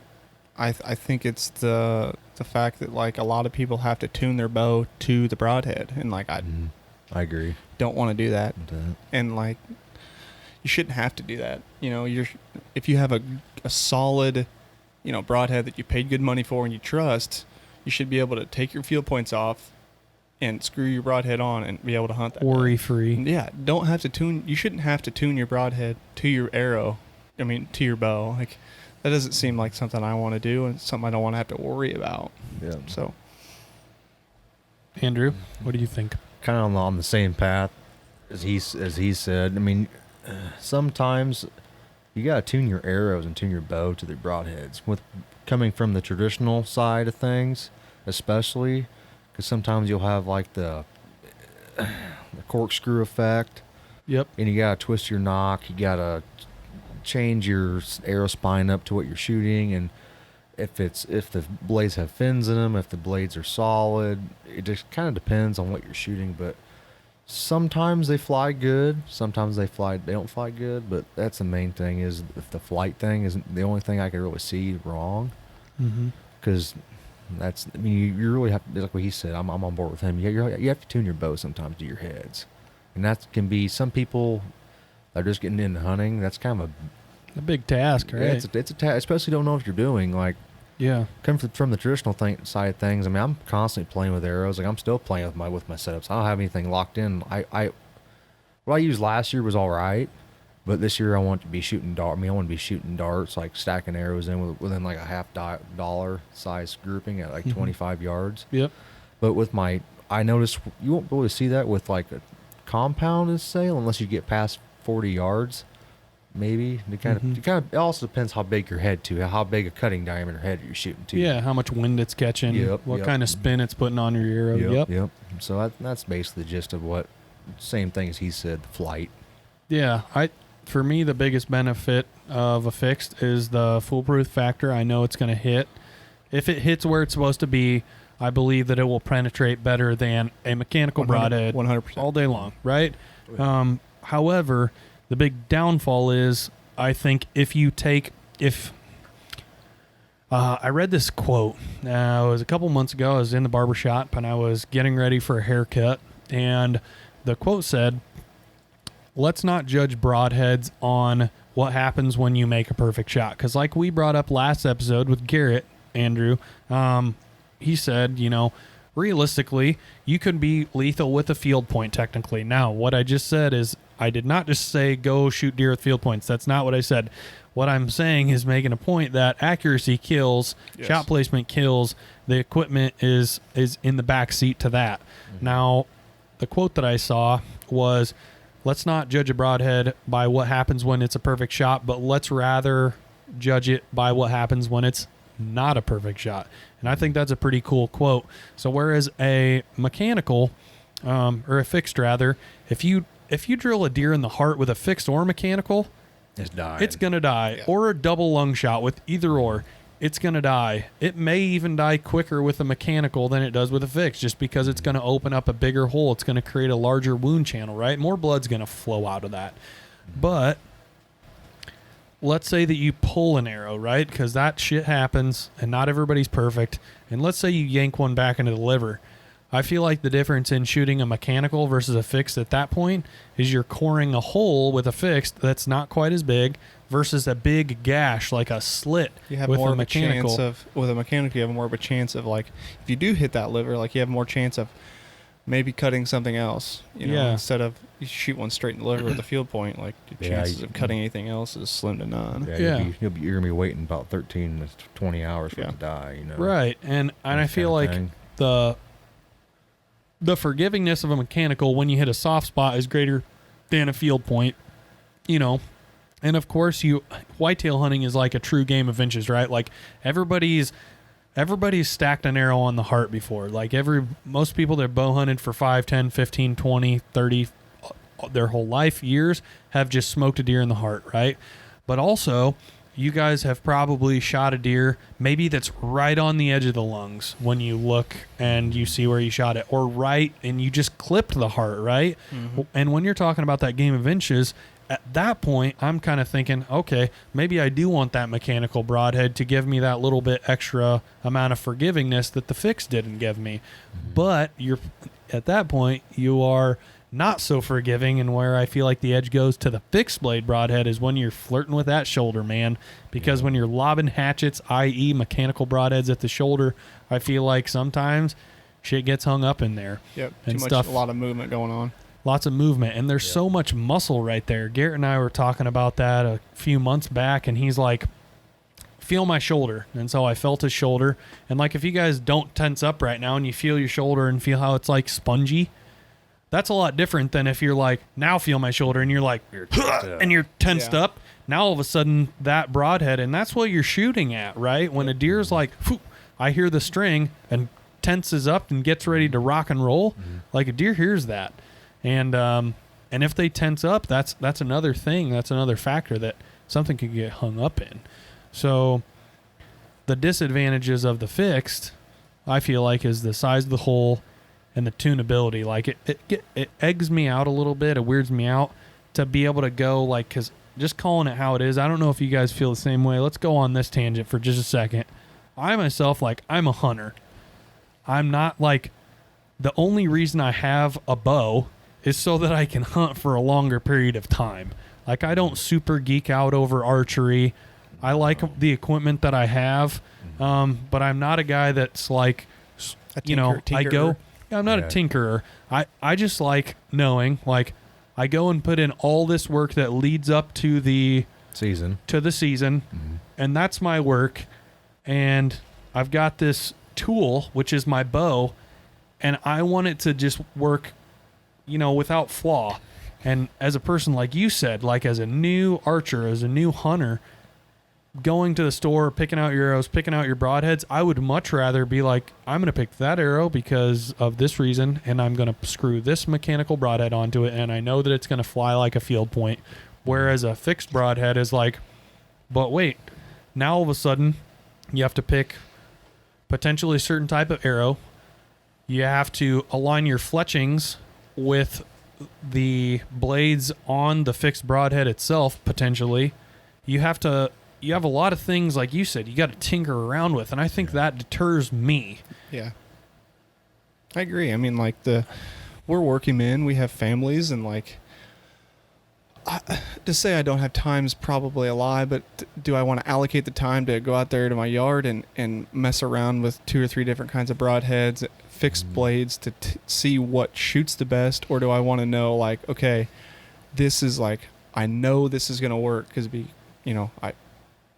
think it's the fact that like a lot of people have to tune their bow to the broadhead, and like I agree. Don't want to do that. And like you shouldn't have to do that. If you have a solid, broadhead that you paid good money for and you trust, you should be able to take your field points off and screw your broadhead on and be able to hunt that. Worry free. Yeah, don't have to tune. You shouldn't have to tune your broadhead to your arrow. To your bow. Like that doesn't seem like something I want to do, and something I don't want to have to worry about. Yeah. So, Andrew, what do you think? Kind of on the same path as he said. I mean, sometimes you gotta tune your arrows and tune your bow to the broadheads. With coming from the traditional side of things, especially. Because sometimes you'll have like the corkscrew effect. Yep. And you gotta twist your nock. You gotta change your arrow spine up to what you're shooting. And if the blades have fins in them, if the blades are solid, it just kind of depends on what you're shooting. But sometimes they fly good. Sometimes they don't fly good. But that's the main thing is if the flight thing isn't the only thing I can really see wrong. Because you really have to, like what he said, I'm on board with him. You have to tune your bow sometimes to your heads. And that can be, some people that are just getting into hunting, that's kind of a big task, right? Yeah, it's a task, especially don't know what you're doing. Like, coming from the traditional side of things, I mean, I'm constantly playing with arrows. Like, I'm still playing with my setups. I don't have anything locked in. What I used last year was all right. But this year I want to be shooting dart. I mean, I want to be shooting darts, like stacking arrows in within like a $half size grouping at like 25 yards. Yep. But with I noticed you won't be able to see that with like a compound sale unless you get past 40 yards. Maybe it also depends how big your head how big a cutting diameter head you're shooting to. Yeah, how much wind it's catching, what kind of spin it's putting on your arrow. Yep. So that's basically the gist of what, same thing as he said, the flight. Yeah, for me the biggest benefit of a fixed is the foolproof factor. I know it's going to hit. If it hits where it's supposed to be, I believe that it will penetrate better than a mechanical broadhead 100% all day long, right? However, the big downfall is, I think, I read this quote. It was a couple months ago. I was in the barbershop and I was getting ready for a haircut. And the quote said, let's not judge broadheads on what happens when you make a perfect shot. Because like we brought up last episode with Garrett, Andrew, he said, realistically, you could be lethal with a field point technically. Now, what I just said is, I did not just say go shoot deer with field points. That's not what I said. What I'm saying is making a point that accuracy kills, shot placement kills, the equipment is in the back seat to that. Now, the quote that I saw was, let's not judge a broadhead by what happens when it's a perfect shot, but let's rather judge it by what happens when it's not a perfect shot. And I think that's a pretty cool quote. So whereas a mechanical, or a fixed rather, if you drill a deer in the heart with a fixed or mechanical, it's going to die. Yeah. Or a double lung shot with either or, it's going to die. It may even die quicker with a mechanical than it does with a fixed, just because it's going to open up a bigger hole. It's going to create a larger wound channel, right? More blood's going to flow out of that. But let's say that you pull an arrow, right? Because that shit happens and not everybody's perfect. And let's say you yank one back into the liver. I feel like the difference in shooting a mechanical versus a fixed at that point is you're coring a hole with a fixed that's not quite as big versus a big gash like a slit. You have with more a of mechanical. a chance of, with a mechanical, you have more of a chance of, like, if you do hit that liver, like, you have more chance of maybe cutting something else, instead of you shoot one straight in the liver with a field point, like, the chances of cutting anything else is slim to none. You're going to be waiting about 13 to 20 hours for it to die, Right, and I feel like the forgivingness of a mechanical when you hit a soft spot is greater than a field point, and of course whitetail hunting is like a true game of inches, right? Like everybody's stacked an arrow on the heart before. Like most people that bow hunted for 5, 10, 15, 20, 30, their whole life, years, have just smoked a deer in the heart, right? But also, you guys have probably shot a deer maybe that's right on the edge of the lungs when you look and you see where you shot it, or right, and you just clipped the heart, right? Mm-hmm. And when you're talking about that game of inches, at that point, I'm kind of thinking, okay, maybe I do want that mechanical broadhead to give me that little bit extra amount of forgivingness that the fixed didn't give me. Mm-hmm. But at that point, you are not so forgiving, and where I feel like the edge goes to the fixed blade broadhead is when you're flirting with that shoulder, man. Because when you're lobbing hatchets, i.e. mechanical broadheads at the shoulder, I feel like sometimes shit gets hung up in there. Yep, a lot of movement going on. Lots of movement, and there's so much muscle right there. Garrett and I were talking about that a few months back, and he's like, feel my shoulder. And so I felt his shoulder. And like, if you guys don't tense up right now and you feel your shoulder and feel how it's like spongy, that's a lot different than if you're like, now feel my shoulder, and you're like, and you're tensed up. Now all of a sudden that broadhead, and that's what you're shooting at, right? When a deer's like, I hear the string and tenses up and gets ready to rock and roll, like a deer hears that. And if they tense up, that's another thing. That's another factor that something could get hung up in. So the disadvantages of the fixed, I feel like, is the size of the hole and the tunability. Like it eggs me out a little bit. It weirds me out to be able to go, like, because just calling it how it is, I don't know if you guys feel the same way. Let's go on this tangent for just a second. I myself, like, I'm a hunter. I'm not like, the only reason I have a bow is so that I can hunt for a longer period of time. Like, I don't super geek out over archery. I like the equipment that I have, but I'm not a guy that's like, tinkerer. I go, I'm not a tinkerer. I just like knowing, like, I go and put in all this work that leads up to the season, and that's my work. And I've got this tool, which is my bow, and I want it to just work, without flaw. And as a person, like you said, like as a new archer, as a new hunter, going to the store, picking out your arrows, picking out your broadheads, I would much rather be like, I'm going to pick that arrow because of this reason, and I'm going to screw this mechanical broadhead onto it, and I know that it's going to fly like a field point. Whereas a fixed broadhead is like, but wait, now all of a sudden you have to pick potentially a certain type of arrow. You have to align your fletchings with the blades on the fixed broadhead itself, potentially. You have a lot of things, like you said, you got to tinker around with, and I think that deters me. Yeah. I agree. I mean, like, we're working men, we have families, and like, to say I don't have time is probably a lie, but do I want to allocate the time to go out there to my yard and mess around with 2 or 3 different kinds of broadheads, fixed blades to see what shoots the best? Or do I want to know, like, okay, this is like, I know this is going to work because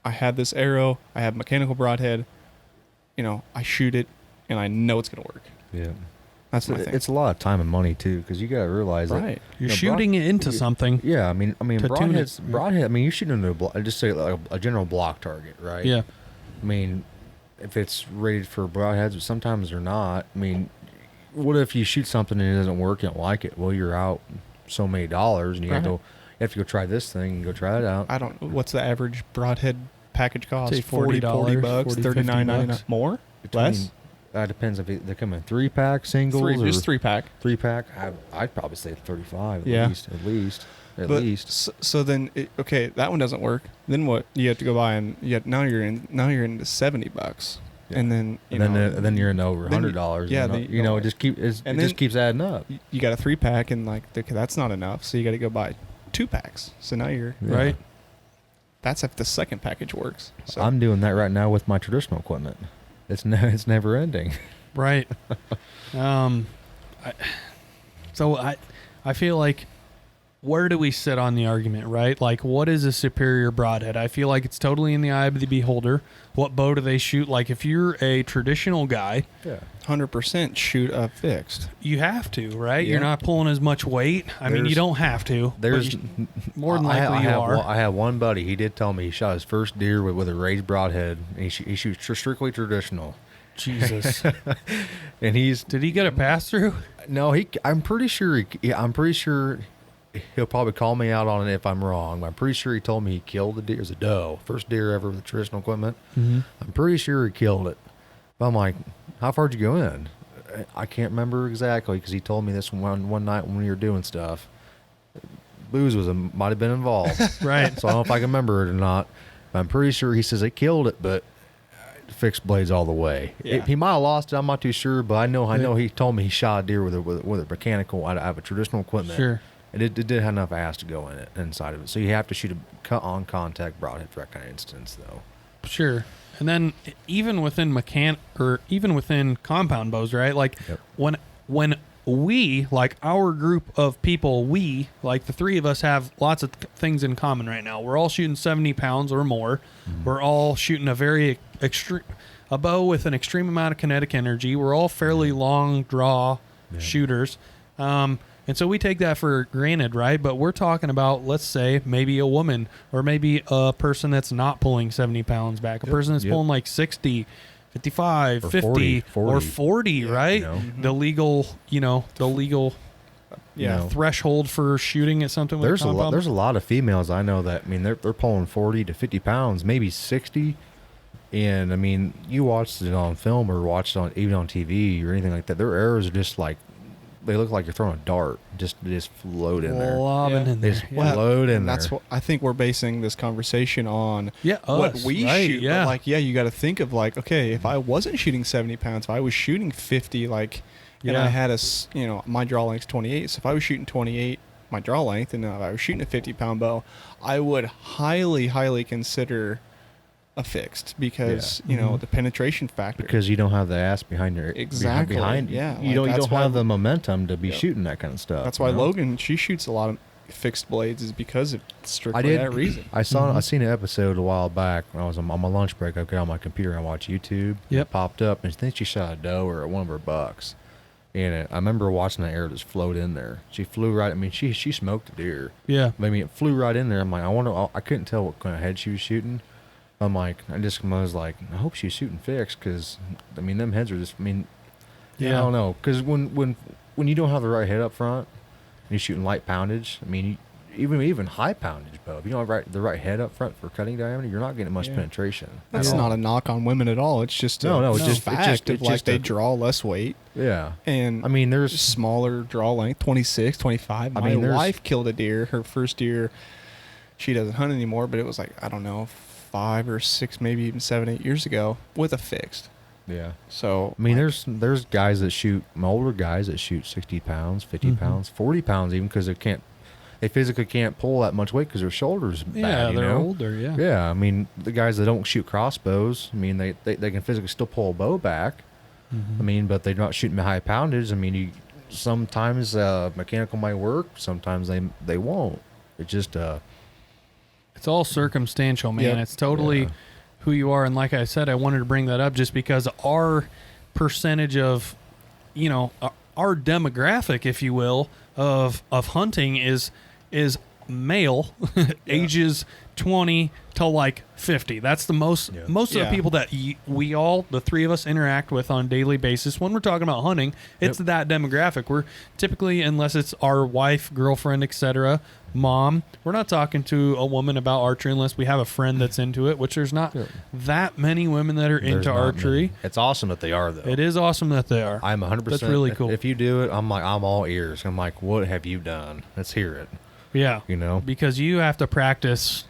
I have this arrow, I have mechanical broadhead, I shoot it and I know it's going to work. Yeah. That's my thing. It's a lot of time and money too, because you got to realize right. that You're shooting it into something. Yeah, I mean, broadhead. I mean, you're shooting into just say like a general block target, right? Yeah. I mean, if it's rated for broadheads, but sometimes they're not. I mean, what if you shoot something and it doesn't work, you don't like it? Well, you're out so many dollars, and you have to go try this thing and go try it out. What's the average broadhead package cost? Say $40 bucks, $39.99 more? Less? That depends if they come in 3-pack singles or just 3-pack. 3-pack. I'd probably say 35 at least. So then, okay, that one doesn't work. Then what? You have to go buy and now you're into $70 bucks, yeah. And then then you're in over $100. Yeah, it just keeps adding up. You got a 3-pack and like that's not enough, so you got to go buy 2-packs. So now you're right. That's if the second package works. So I'm doing that right now with my traditional equipment. It's never ending. Right. I feel like, where do we sit on the argument, right? Like, what is a superior broadhead? I feel like it's totally in the eye of the beholder. What bow do they shoot? Like, if you're a traditional guy, 100% shoot a fixed. You have to, right? Yeah. You're not pulling as much weight. I mean, you don't have to. There's more than likely you are. I have one buddy. He did tell me he shot his first deer with a raised broadhead, and he shoots strictly traditional. Jesus. And did he get a pass through? No, I'm pretty sure he'll probably call me out on it if I'm wrong. But I'm pretty sure he told me he killed the deer as a doe, first deer ever with traditional equipment. Mm-hmm. I'm pretty sure he killed it. But I'm like, how far'd you go in? I can't remember exactly because he told me this one night when we were doing stuff. Booze might have been involved. Right. So I don't know if I can remember it or not. But I'm pretty sure he says it killed it, but fixed blades all the way. Yeah. He might have lost it. I'm not too sure, but I know he told me he shot a deer with a mechanical. I have a traditional equipment. Sure. And it did have enough ass to go inside of it. So you have to shoot a cut-on contact broadhead for that kind of instance, though. Sure. And then even within compound bows, right? Like when we, like our group of people, like the three of us have lots of things in common right now. We're all shooting 70 pounds or more. Mm-hmm. We're all shooting a bow with an extreme amount of kinetic energy. We're all fairly long draw shooters. And so we take that for granted, right? But we're talking about, let's say, maybe a woman or maybe a person that's not pulling 70 pounds back, a person that's pulling like 60, 55, or 50, 40. Or 40, right? Mm-hmm. The legal threshold for shooting at something with there's a compound. There's a lot of females I know that, I mean, they're pulling 40 to 50 pounds, maybe 60. And, I mean, you watched it on film or watched it even on TV or anything like that. Their arrows are just like, they look like you're throwing a dart. Just float in there. Lobbing in there. They just float in there. That's what I think we're basing this conversation on. What we shoot. Yeah. But like, you got to think of like, okay, if I wasn't shooting 70 pounds, if I was shooting 50, like, and I had my draw length's 28. So if I was shooting 28, my draw length, and if I was shooting a 50-pound bow, I would highly, highly consider a fixed because you know the penetration factor. Because you don't have the ass behind your Exactly. behind Yeah, you like, don't have the momentum to be shooting that kind of stuff. That's why you know? Logan, she shoots a lot of fixed blades is because of strictly that reason. I seen an episode a while back when I was on my lunch break. I got on my computer and I watched YouTube. Yep. It popped up and I think she shot a doe or one of her bucks. And I remember watching that arrow just float in there. She flew right. I mean, she smoked a deer. Yeah. I mean, it flew right in there. I'm like, I couldn't tell what kind of head she was shooting. I'm like, I was like, I hope she's shooting fixed because, I mean, them heads are just, I mean, I don't know. Because when you don't have the right head up front, and you're shooting light poundage, I mean, even high poundage bow, if you don't have the right head up front for cutting diameter, you're not getting much penetration. That's not a knock on women at all. It's just it's just fact of like they draw less weight. Yeah. And I mean, there's smaller draw length, 26, 25. My wife killed a deer, her first deer. She doesn't hunt anymore, but it was like, I don't know, 5 or 6, maybe even 7, 8 years ago with a fixed. Yeah. So I mean, there's guys that shoot, older guys that shoot 60 pounds, 50 pounds, 40 pounds even because they physically can't pull that much weight because their shoulders bad. Yeah, you they're know? older. Yeah. Yeah. I mean, the guys that don't shoot crossbows, I mean, they can physically still pull a bow back. I mean, but they're not shooting high poundage. I mean, sometimes mechanical might work, sometimes they won't. It just It's all circumstantial, man. Yep. It's totally who you are. And like I said, I wanted to bring that up just because our percentage of, you know, our demographic, if you will, of hunting is male, ages 20 to like 50. That's the most of the people that we all, the three of us, interact with on a daily basis. When we're talking about hunting, it's that demographic. We're typically, unless it's our wife, girlfriend, etc., mom, we're not talking to a woman about archery unless we have a friend that's into it, which there's not that many women that are into archery. Many. It's awesome that they are, though. It is awesome that they are. I'm 100%. That's really cool. If you do it, I'm all ears. I'm like, what have you done? Let's hear it. Yeah. You know? Because you have to practice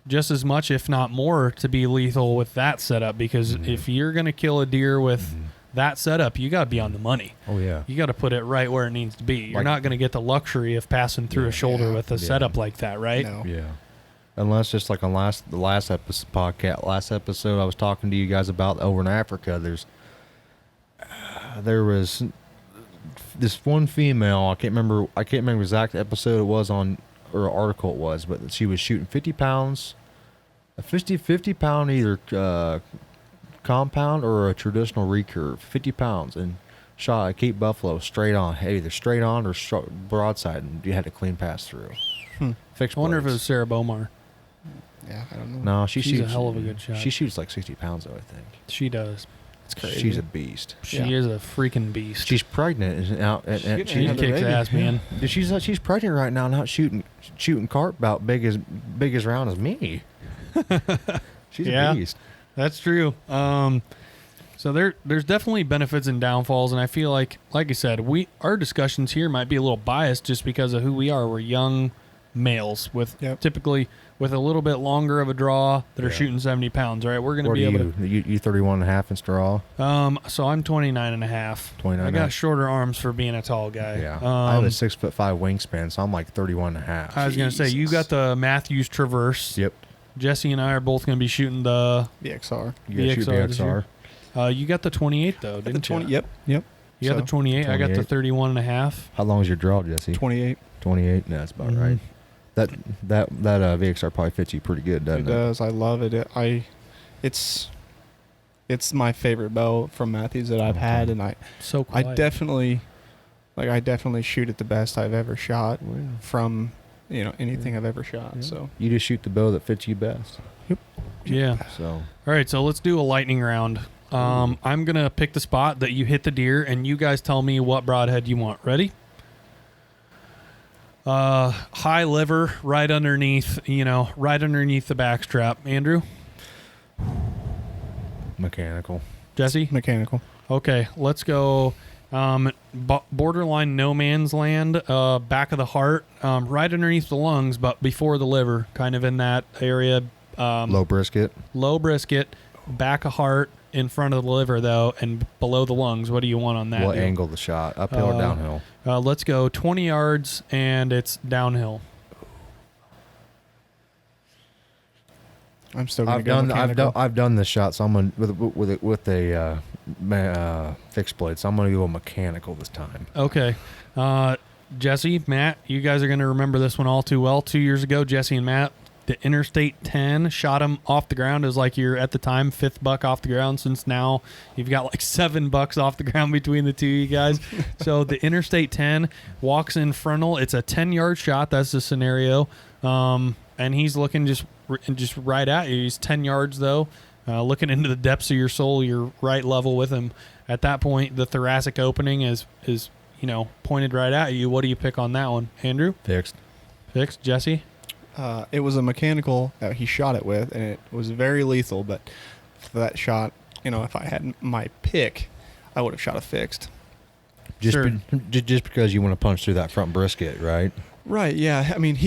just as much, if not more, to be lethal with that setup. Because if you're going to kill a deer with that setup, you got to be on the money. Oh, yeah. You got to put it right where it needs to be. You're not going to get the luxury of passing through a shoulder with a setup like that, right? No. Yeah. Unless just like on the last episode, I was talking to you guys about over in Africa. There was this one female. I can't remember exact episode it was on or article it was, but she was shooting 50 pounds, a 50 pound either compound or a traditional recurve, 50 pounds, and shot a Cape Buffalo straight on, either straight on or broadside, and you had a clean pass through. Fixed I wonder if it blades. was Sarah Bomar. Yeah, I don't know. No, She's shoots a hell of a good shot. She shoots like 60 pounds though, I think. She does. It's crazy. She's a beast. She is a freaking beast. She's pregnant and out. She She another kicks baby. ass, man. She's pregnant right now, not shooting carp about big as round as me. She's a beast. That's true. So there's definitely benefits and downfalls, and I feel like you said, our discussions here might be a little biased just because of who we are. We're young males with typically with a little bit longer of a draw that are shooting 70 pounds, right? We're going to be able to... You 31 and a half inch draw? So I'm 29 and a half. 29 I got shorter arms for being a tall guy. Yeah. I have a 6'5" wingspan, so I'm like 31 and a half. I was going to say, you got the Matthews Traverse. Yep. Jesse and I are both going to be shooting the XR. You gotta shoot the this year. XR. You got the 28 though, didn't you? Yep. You got the 28. I got the 31 and a half. How long is your draw, Jesse? 28. 28. No, that's about right. That VXR probably fits you pretty good, doesn't it? It does. I love it. It's my favorite bow from Matthews that I've had, and I definitely shoot it the best I've ever shot from anything I've ever shot. Yeah. So you just shoot the bow that fits you best. Yep. Yeah. So all right, so let's do a lightning round. I'm gonna pick the spot that you hit the deer, and you guys tell me what broadhead you want. Ready? High liver, right underneath the backstrap. Andrew? mechanical. Jesse? Mechanical. Okay, let's go. Borderline no man's land, back of the heart, right underneath the lungs, but before the liver, kind of in that area. Low brisket, back of heart, in front of the liver though, and below the lungs. What do you want on that? What angle the shot? Uphill or downhill? Let's go 20 yards, and it's downhill. I'm still going to go mechanical. I've done this shot, so I'm gonna with a fixed blade. So I'm gonna go mechanical this time. Okay. Jesse, Matt, you guys are going to remember this one all too well. 2 years ago, Jesse and Matt, the Interstate 10 shot him off the ground. It was like you're at the time fifth buck off the ground, since now you've got like 7 bucks off the ground between the two of you guys. So the Interstate 10 walks in frontal. It's a 10-yard shot. That's the scenario. And he's looking just right at you. He's 10 yards though, looking into the depths of your soul. You're right level with him. At that point, the thoracic opening is pointed right at you. What do you pick on that one, Andrew? Fixed. Jesse? It was a mechanical that he shot it with, and it was very lethal. But for that shot, if I had my pick, I would have shot a fixed. Just because you want to punch through that front brisket, right? Right. Yeah. I mean,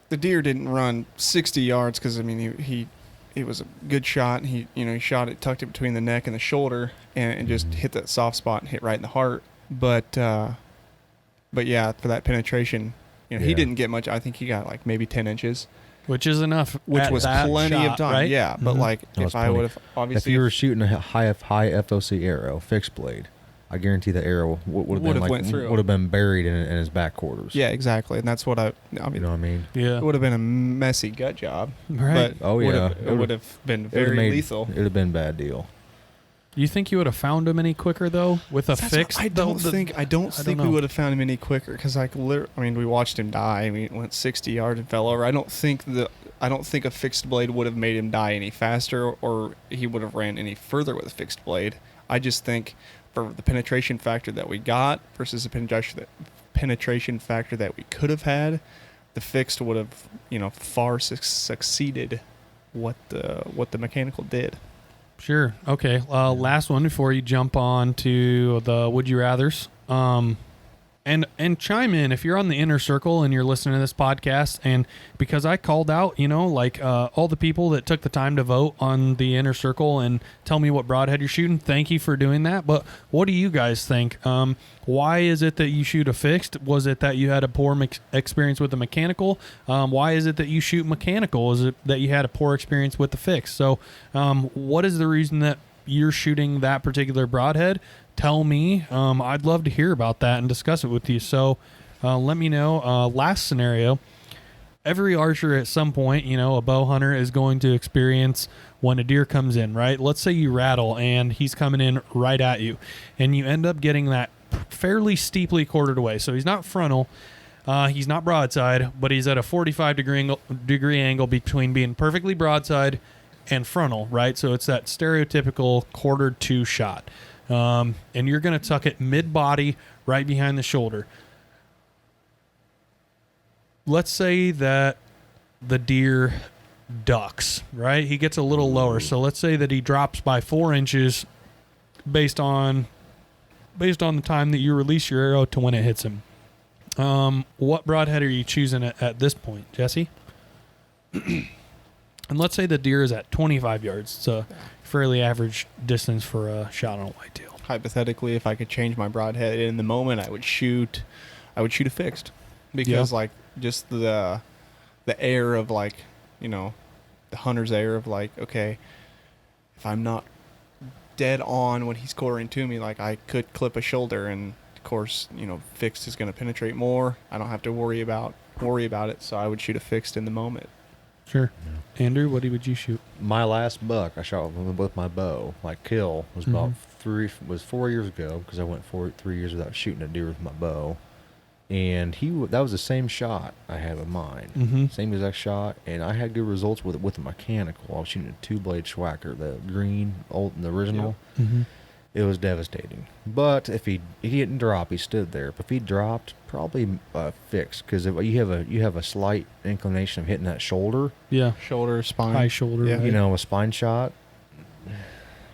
the deer didn't run 60 yards because he was a good shot. He shot it, tucked it between the neck and the shoulder, and just hit that soft spot and hit right in the heart. But yeah, for that penetration, he didn't get much. I think he got like maybe 10 inches, which is enough. Which was plenty of time. Right? Yeah, but if I would have obviously, if you were shooting a high FOC arrow, fixed blade, I guarantee the arrow would have been buried in his back quarters. Yeah, exactly, and that's what I mean. You know what I mean? Yeah, it would have been a messy gut job. Right. But it would have been very lethal. It would have been a bad deal. You think you would have found him any quicker though with a fixed? I don't think we would have found him any quicker because we watched him die. He went 60 yards and fell over. I don't think a fixed blade would have made him die any faster, or he would have ran any further with a fixed blade. I just think for the penetration factor that we got versus the penetration factor that we could have had, the fixed would have far succeeded what the mechanical did. Sure. Okay. Last one before you jump on to the Would You Rathers. And chime in if you're on the inner circle and you're listening to this podcast. And because I called out, all the people that took the time to vote on the inner circle and tell me what broadhead you're shooting, thank you for doing that. But what do you guys think? Why is it that you shoot a fixed? Was it that you had a poor experience with the mechanical? Why is it that you shoot mechanical? Is it that you had a poor experience with the fixed? So what is the reason that you're shooting that particular broadhead? Tell me. I'd love to hear about that and discuss it with you. So let me know. Last scenario, every archer at some point, a bow hunter is going to experience when a deer comes in, right? Let's say you rattle and he's coming in right at you, and you end up getting that fairly steeply quartered away. So he's not frontal, he's not broadside, but he's at a 45-degree angle between being perfectly broadside and frontal, right? So it's that stereotypical quartered 2 shot. And you're going to tuck it mid-body right behind the shoulder. Let's say that the deer ducks, right? He gets a little lower. So let's say that he drops by 4 inches based on the time that you release your arrow to when it hits him. What broadhead are you choosing at this point, Jesse? And let's say the deer is at 25 yards. It's a fairly average distance for a shot on a whitetail. Hypothetically, if I could change my broadhead in the moment, I would shoot a fixed, because just the air of the hunter's air of okay, if I'm not dead on when he's quartering to me, I could clip a shoulder, and of course fixed is going to penetrate more. I don't have to worry about it, so I would shoot a fixed in the moment. Sure. Yeah. Andrew, what would you shoot? My last buck I shot with my bow, kill, was about 4 years ago, because I went 3 years without shooting a deer with my bow, and that was the same shot I had with mine, same exact shot, and I had good results with the mechanical. I was shooting a 2-blade Schwacker, the green, the original. Yep. Mm-hmm. It was devastating. But if he didn't drop, he stood there. But if he dropped, probably fixed, because you have a slight inclination of hitting that shoulder. Yeah, shoulder, spine, high shoulder. Yeah. A spine shot.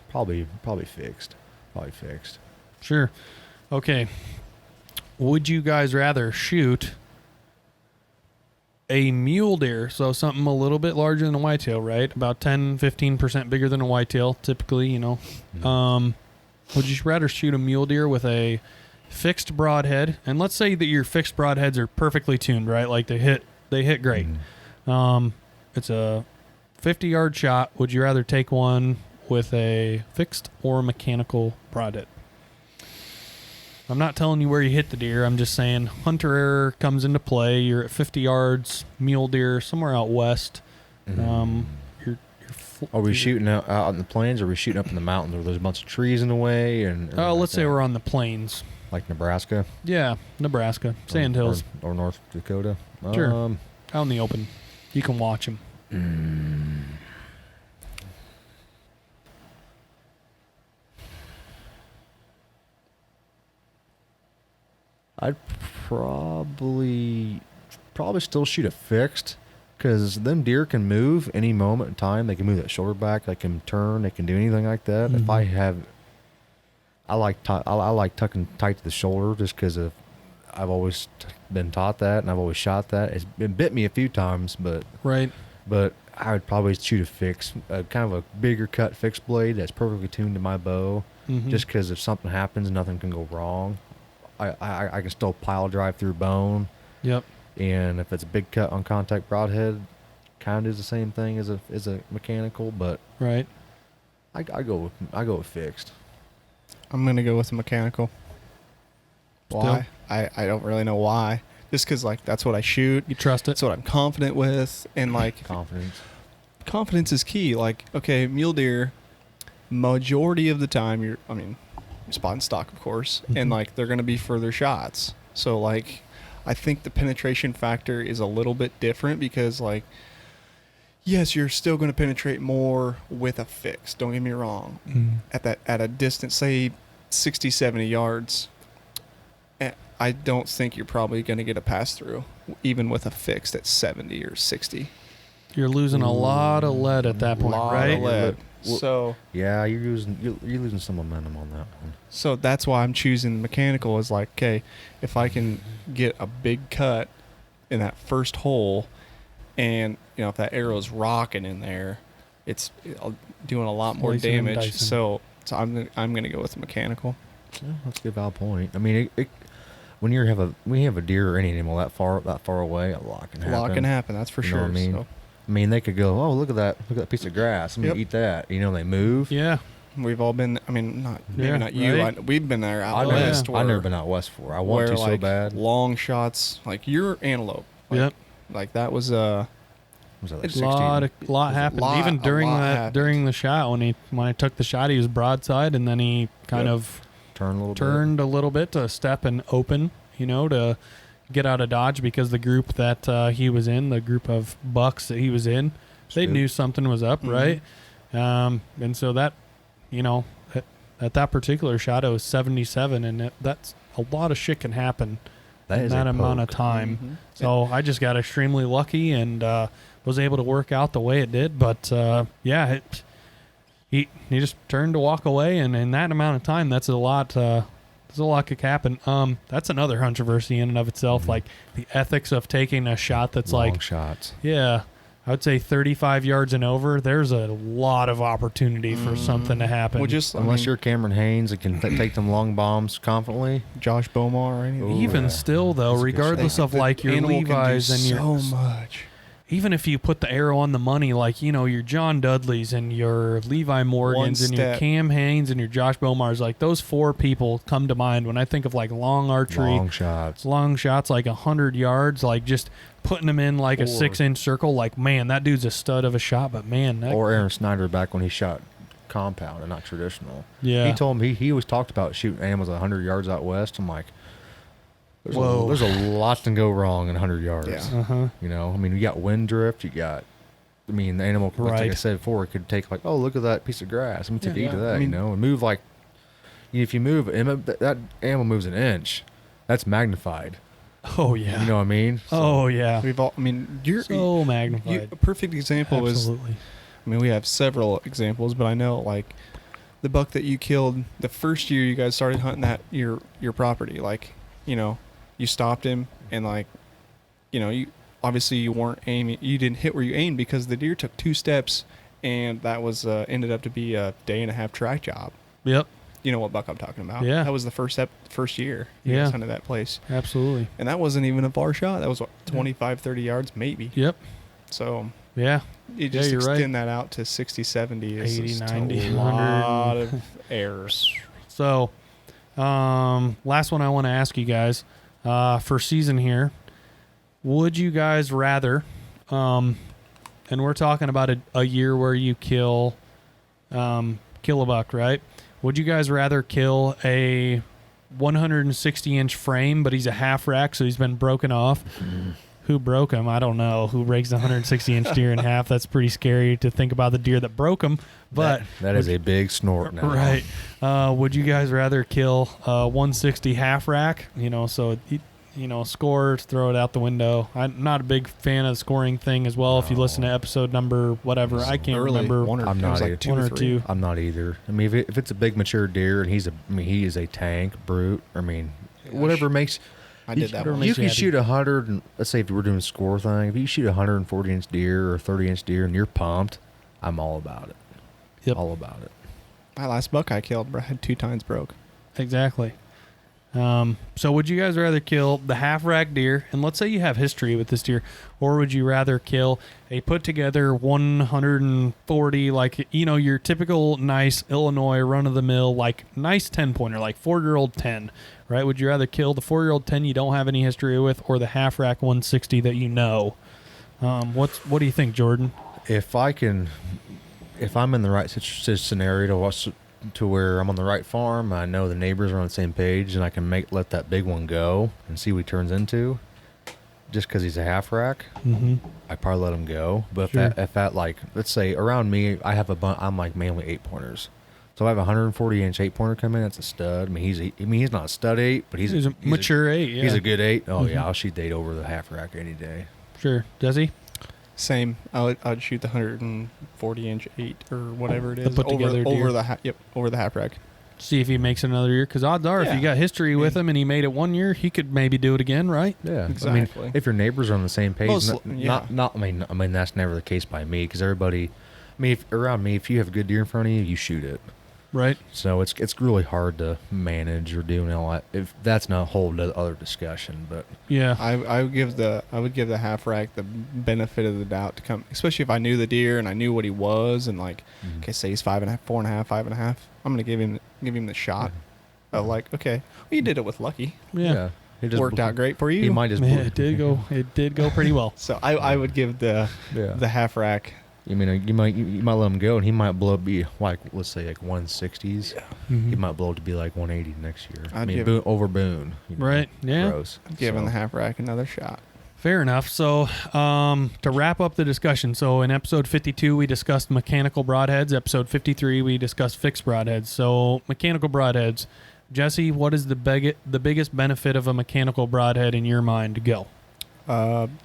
Probably fixed. Probably fixed. Sure. Okay. Would you guys rather shoot a mule deer, so something a little bit larger than a whitetail, right? About 10-15% bigger than a whitetail, typically, Would you rather shoot a mule deer with a fixed broadhead? And let's say that your fixed broadheads are perfectly tuned, right? They hit great. It's a 50-yard shot. Would you rather take one with a fixed or mechanical broadhead? I'm not telling you where you hit the deer. I'm just saying hunter error comes into play. You're at 50 yards, mule deer, somewhere out west. Are we shooting out in the plains, or are we shooting up in the mountains where there's a bunch of trees in the way? And let's say we're on the plains. Like Nebraska? Yeah, Nebraska. Sandhills. Or North Dakota? Sure. Out in the open. You can watch them. I'd probably still shoot a fixed, because them deer can move any moment in time. They can move that shoulder back. They can turn. They can do anything like that. If I like tucking tight to the shoulder, just because I've always been taught that, and I've always shot that. It's been bit me a few times, but right. But I would probably shoot a fixed, kind of a bigger cut fixed blade that's perfectly tuned to my bow. Just because if something happens, nothing can go wrong. I can still pile drive through bone. Yep. And if it's a big cut on contact broadhead, kind of is the same thing as a mechanical, but right. I go with fixed. I'm gonna go with the mechanical. Why? I don't really know why. Just because like that's what I shoot. You trust it. That's what I'm confident with, and like confidence is key. Like okay, mule deer, majority of the time you're spot and stock, of course, and like they're gonna be further shots. So like, I think the penetration factor is a little bit different because like, yes, you're still gonna penetrate more with a fix. Don't get me wrong. At a distance, say 60, 70 yards, I don't think you're probably gonna get a pass through, even with a fixed at 70 or 60. You're losing a lot of lead at that point, right? Of lead. So yeah, you're losing some momentum on that one. So that's why I'm choosing mechanical. Is like, okay, if I can get a big cut in that first hole, and if that arrow's rocking in there, it's doing a lot more damage. So I'm gonna go with the mechanical. Yeah, that's a good valid point. I mean, when you have a deer or any animal that far away, a lot can happen. A lot can happen. That's for sure. What I mean? So. I mean, they could go, oh, look at that piece of grass. I'm going to eat that. They move. Yeah. We've all been, not you. Right? We've been there out west. I've never been out west before. I want to so bad. Long shots, like your antelope. Yep. Like that was was that like 60? A lot happened. Even during the shot, when I took the shot, he was broadside, and then he kind of turned a little bit to step and open, to get out of dodge, because the group that he was in, the group of bucks that he was in, they knew something was up, right? And so that, at that particular shot, it was 77, and that's a lot of shit can happen in that amount of time. So I just got extremely lucky and was able to work out the way it did. But he just turned to walk away, and in that amount of time, that's a lot. There's a lot could happen. That's another controversy in and of itself, like the ethics of taking a shot that's long shots. Yeah, I would say 35 yards and over. There's a lot of opportunity for something to happen. Well, just unless you're Cameron Haynes and can take them long bombs confidently. Josh Bomar or anything. Even still, though, regardless of like your Levi's and your so much. Even if you put the arrow on the money, like, your John Dudleys and your Levi Morgans and your Cam Haynes and your Josh Bomars, like those four people come to mind when I think of like long archery. Long shots, like 100 yards, like just putting them in like a 6-inch circle. Like, man, that dude's a stud of a shot, but man. Or Aaron Snyder back when he shot compound and not traditional. Yeah. He told me he always talked about shooting animals 100 yards out west. I'm like, there's a lot to go wrong in 100 yards. Yeah. You got wind drift. The animal, like I said before, it could take like, oh, look at that piece of grass. Let me take a eat of that, and move like, if you move, that animal moves an inch, that's magnified. Oh, yeah. You know what I mean? So, yeah. You're so magnified. A perfect example Absolutely. we have several examples, but I know like the buck that you killed the first year you guys started hunting your property, like, you stopped him and like, you obviously you weren't aiming, you didn't hit where you aimed because the deer took 2 steps, and that was ended up to be a 1.5-day track job. Yep. You know what buck I'm talking about? Yeah. That was the first year you guys hunted that place. Absolutely. And that wasn't even a far shot. That was 25, 30 yards maybe. Yep. So Yeah. You just you're right. extend that out to 60, 70. 80, It's 90, a lot of errors. So, last one I want to ask you guys for season here. Would you guys rather, and we're talking about a year where you kill a buck, right? Would you guys rather kill a 160-inch frame, but he's a half rack, so he's been broken off? Who broke him? I don't know. Who breaks a 160-inch deer in half? That's pretty scary to think about the deer that broke him. But that is a big snort now. Right. Would you guys rather kill a 160 half rack? So scores, throw it out the window. I'm not a big fan of the scoring thing as well. No. If you listen to episode number whatever, I can't remember. I'm not either. One or two. I'm not either. I mean, if it's a big mature deer and he is a tank brute. I mean, whatever makes. I did that one. You can shoot 100, and let's say if we're doing a score thing, if you shoot a 140-inch deer or 30-inch deer and you're pumped, I'm all about it. Yep. All about it. My last buck I killed, bro, had 2 tines broke. Exactly. So would you guys rather kill the half rack deer, and let's say you have history with this deer, or would you rather kill a put together 140, like, your typical nice Illinois run of the mill, like nice 10-pointer, like 4-year-old 10, right? Would you rather kill the 4-year-old 10 you don't have any history with, or the half rack 160 that you know? What do you think, Jordan? If I'm in the right scenario to where I'm on the right farm, I know the neighbors are on the same page, and I can let that big one go and see what he turns into. Just because he's a half rack, I probably let him go. But if that like, let's say around me, I have I'm like mainly 8-pointers. So I have a 140-inch 8-pointer come in. That's a stud. I mean, he's not a stud 8, but he's a mature 8. Yeah. He's a good 8. Oh yeah, I'll shoot the 8 over the half rack any day. Sure. Does he? Same. I'd shoot the 140-inch 8 or whatever it is put together over the half rack. See if he makes another year, because odds are if you got history with him and he made it one year, he could maybe do it again, right? Yeah, exactly. I mean, if your neighbors are on the same page, Not I mean that's never the case by me, because everybody. I mean, around me, if you have a good deer in front of you, you shoot it. Right. So it's really hard to manage or do all that. If that's not a whole other discussion, but yeah, I would give the half rack the benefit of the doubt to come, especially if I knew the deer and I knew what he was, and like, okay, say he's 5.5, 4.5, 5.5. I'm gonna give him the shot of like, okay, well, you did it with Lucky. Yeah. It just worked out great for you. He might just. It did go pretty well. So I would give the half rack. You mean you might let him go, and he might blow up be like, let's say like 160s. Yeah. He might blow up to be like 180 next year. Over Boone. Right. Yeah. Gross. Giving the half rack another shot. Fair enough. So to wrap up the discussion, so in episode 52 we discussed mechanical broadheads. Episode 53 we discussed fixed broadheads. So mechanical broadheads. Jesse, what is the biggest benefit of a mechanical broadhead in your mind? Go.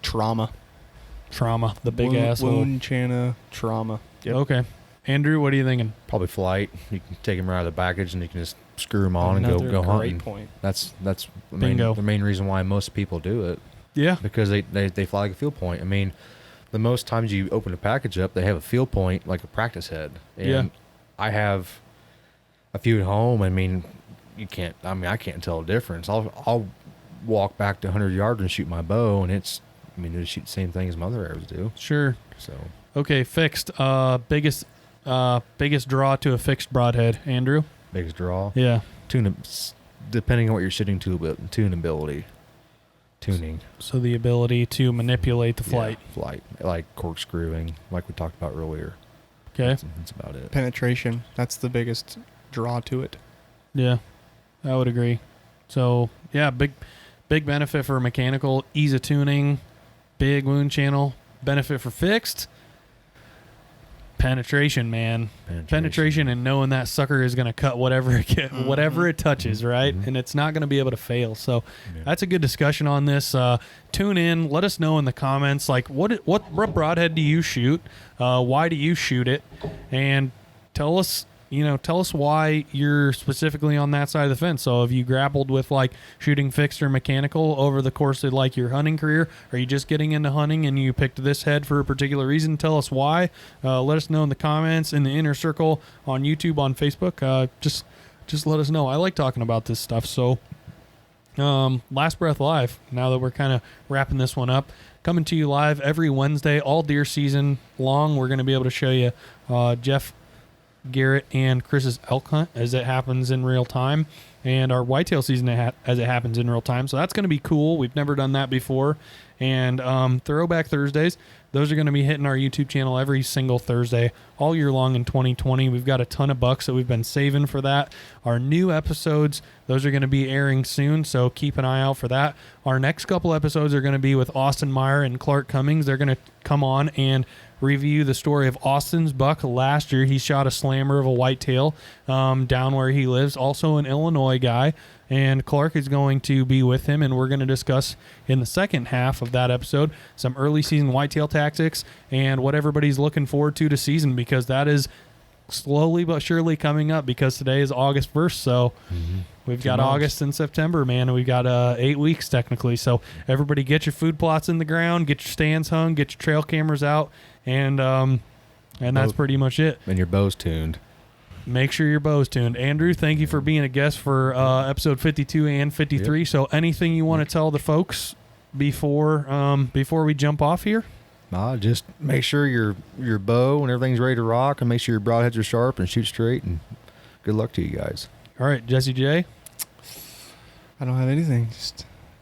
Trauma. The big asshole. Wound channel trauma. Yep. Okay. Andrew, what are you thinking? Probably flight. You can take him right out of the package, and you can just screw him on and go hunting. Great point. That's the Bingo. main reason why most people do it. Yeah. Because they fly like a field point. I mean, the most times you open a package up, they have a field point like a practice head. And I have a few at home. I mean, I can't tell the difference. I'll walk back to 100 yards and shoot my bow, and it's. I mean, they shoot the same thing as my other arrows do. Sure. So. Okay, fixed. Biggest draw to a fixed broadhead, Andrew? Biggest draw? Yeah. Depending on what you're shooting to, tunability. Tuning. So the ability to manipulate the flight. Yeah, flight. Like corkscrewing, like we talked about earlier. Okay. That's about it. Penetration. That's the biggest draw to it. Yeah, I would agree. So, yeah, big benefit for mechanical, ease of tuning, big wound channel. Benefit for fixed, penetration, man. Penetration and knowing that sucker is going to cut whatever it touches, right? And it's not going to be able to fail. So that's a good discussion on this. Tune in. Let us know in the comments, like what broadhead do you shoot? Why do you shoot it? And tell us why you're specifically on that side of the fence. So have you grappled with like shooting fixed or mechanical over the course of like your hunting career? Are you just getting into hunting and you picked this head for a particular reason? Tell us why. Let us know in the comments, in the inner circle, on YouTube, on Facebook. Just let us know. I like talking about this stuff. So Last Breath Live, now that we're kind of wrapping this one up, coming to you live every Wednesday, all deer season long. We're going to be able to show you Jeff Garrett and Chris's elk hunt as it happens in real time, and our whitetail season as it happens in real time. So that's going to be cool. We've never done that before. And Throwback Thursdays, those are going to be hitting our YouTube channel every single Thursday all year long in 2020. We've got a ton of bucks that we've been saving for that. Our new episodes, those are going to be airing soon, so keep an eye out for that. Our next couple episodes are going to be with Austin Meyer and Clark Cummings. They're going to come on and review the story of Austin's buck last year. He shot a slammer of a whitetail down where he lives, also an Illinois guy, and Clark is going to be with him, and we're going to discuss in the second half of that episode some early season whitetail tactics and what everybody's looking forward to season, because that is slowly but surely coming up, because today is August 1st, so we've got August and September, man, and we've got 8 weeks technically. So everybody get your food plots in the ground, get your stands hung, get your trail cameras out, and that's pretty much it. And your bow's tuned. Make sure your bow's tuned. Andrew, thank you for being a guest for episode 52 and 53. Yep. So anything you want to tell the folks before we jump off here? Just make sure your bow and everything's ready to rock, and make sure your broadheads are sharp and shoot straight, and good luck to you guys. All right, Jesse J. I don't have anything.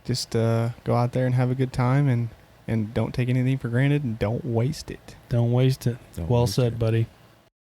Just go out there and have a good time, and don't take anything for granted, and don't waste it. Don't waste it. Well said, buddy.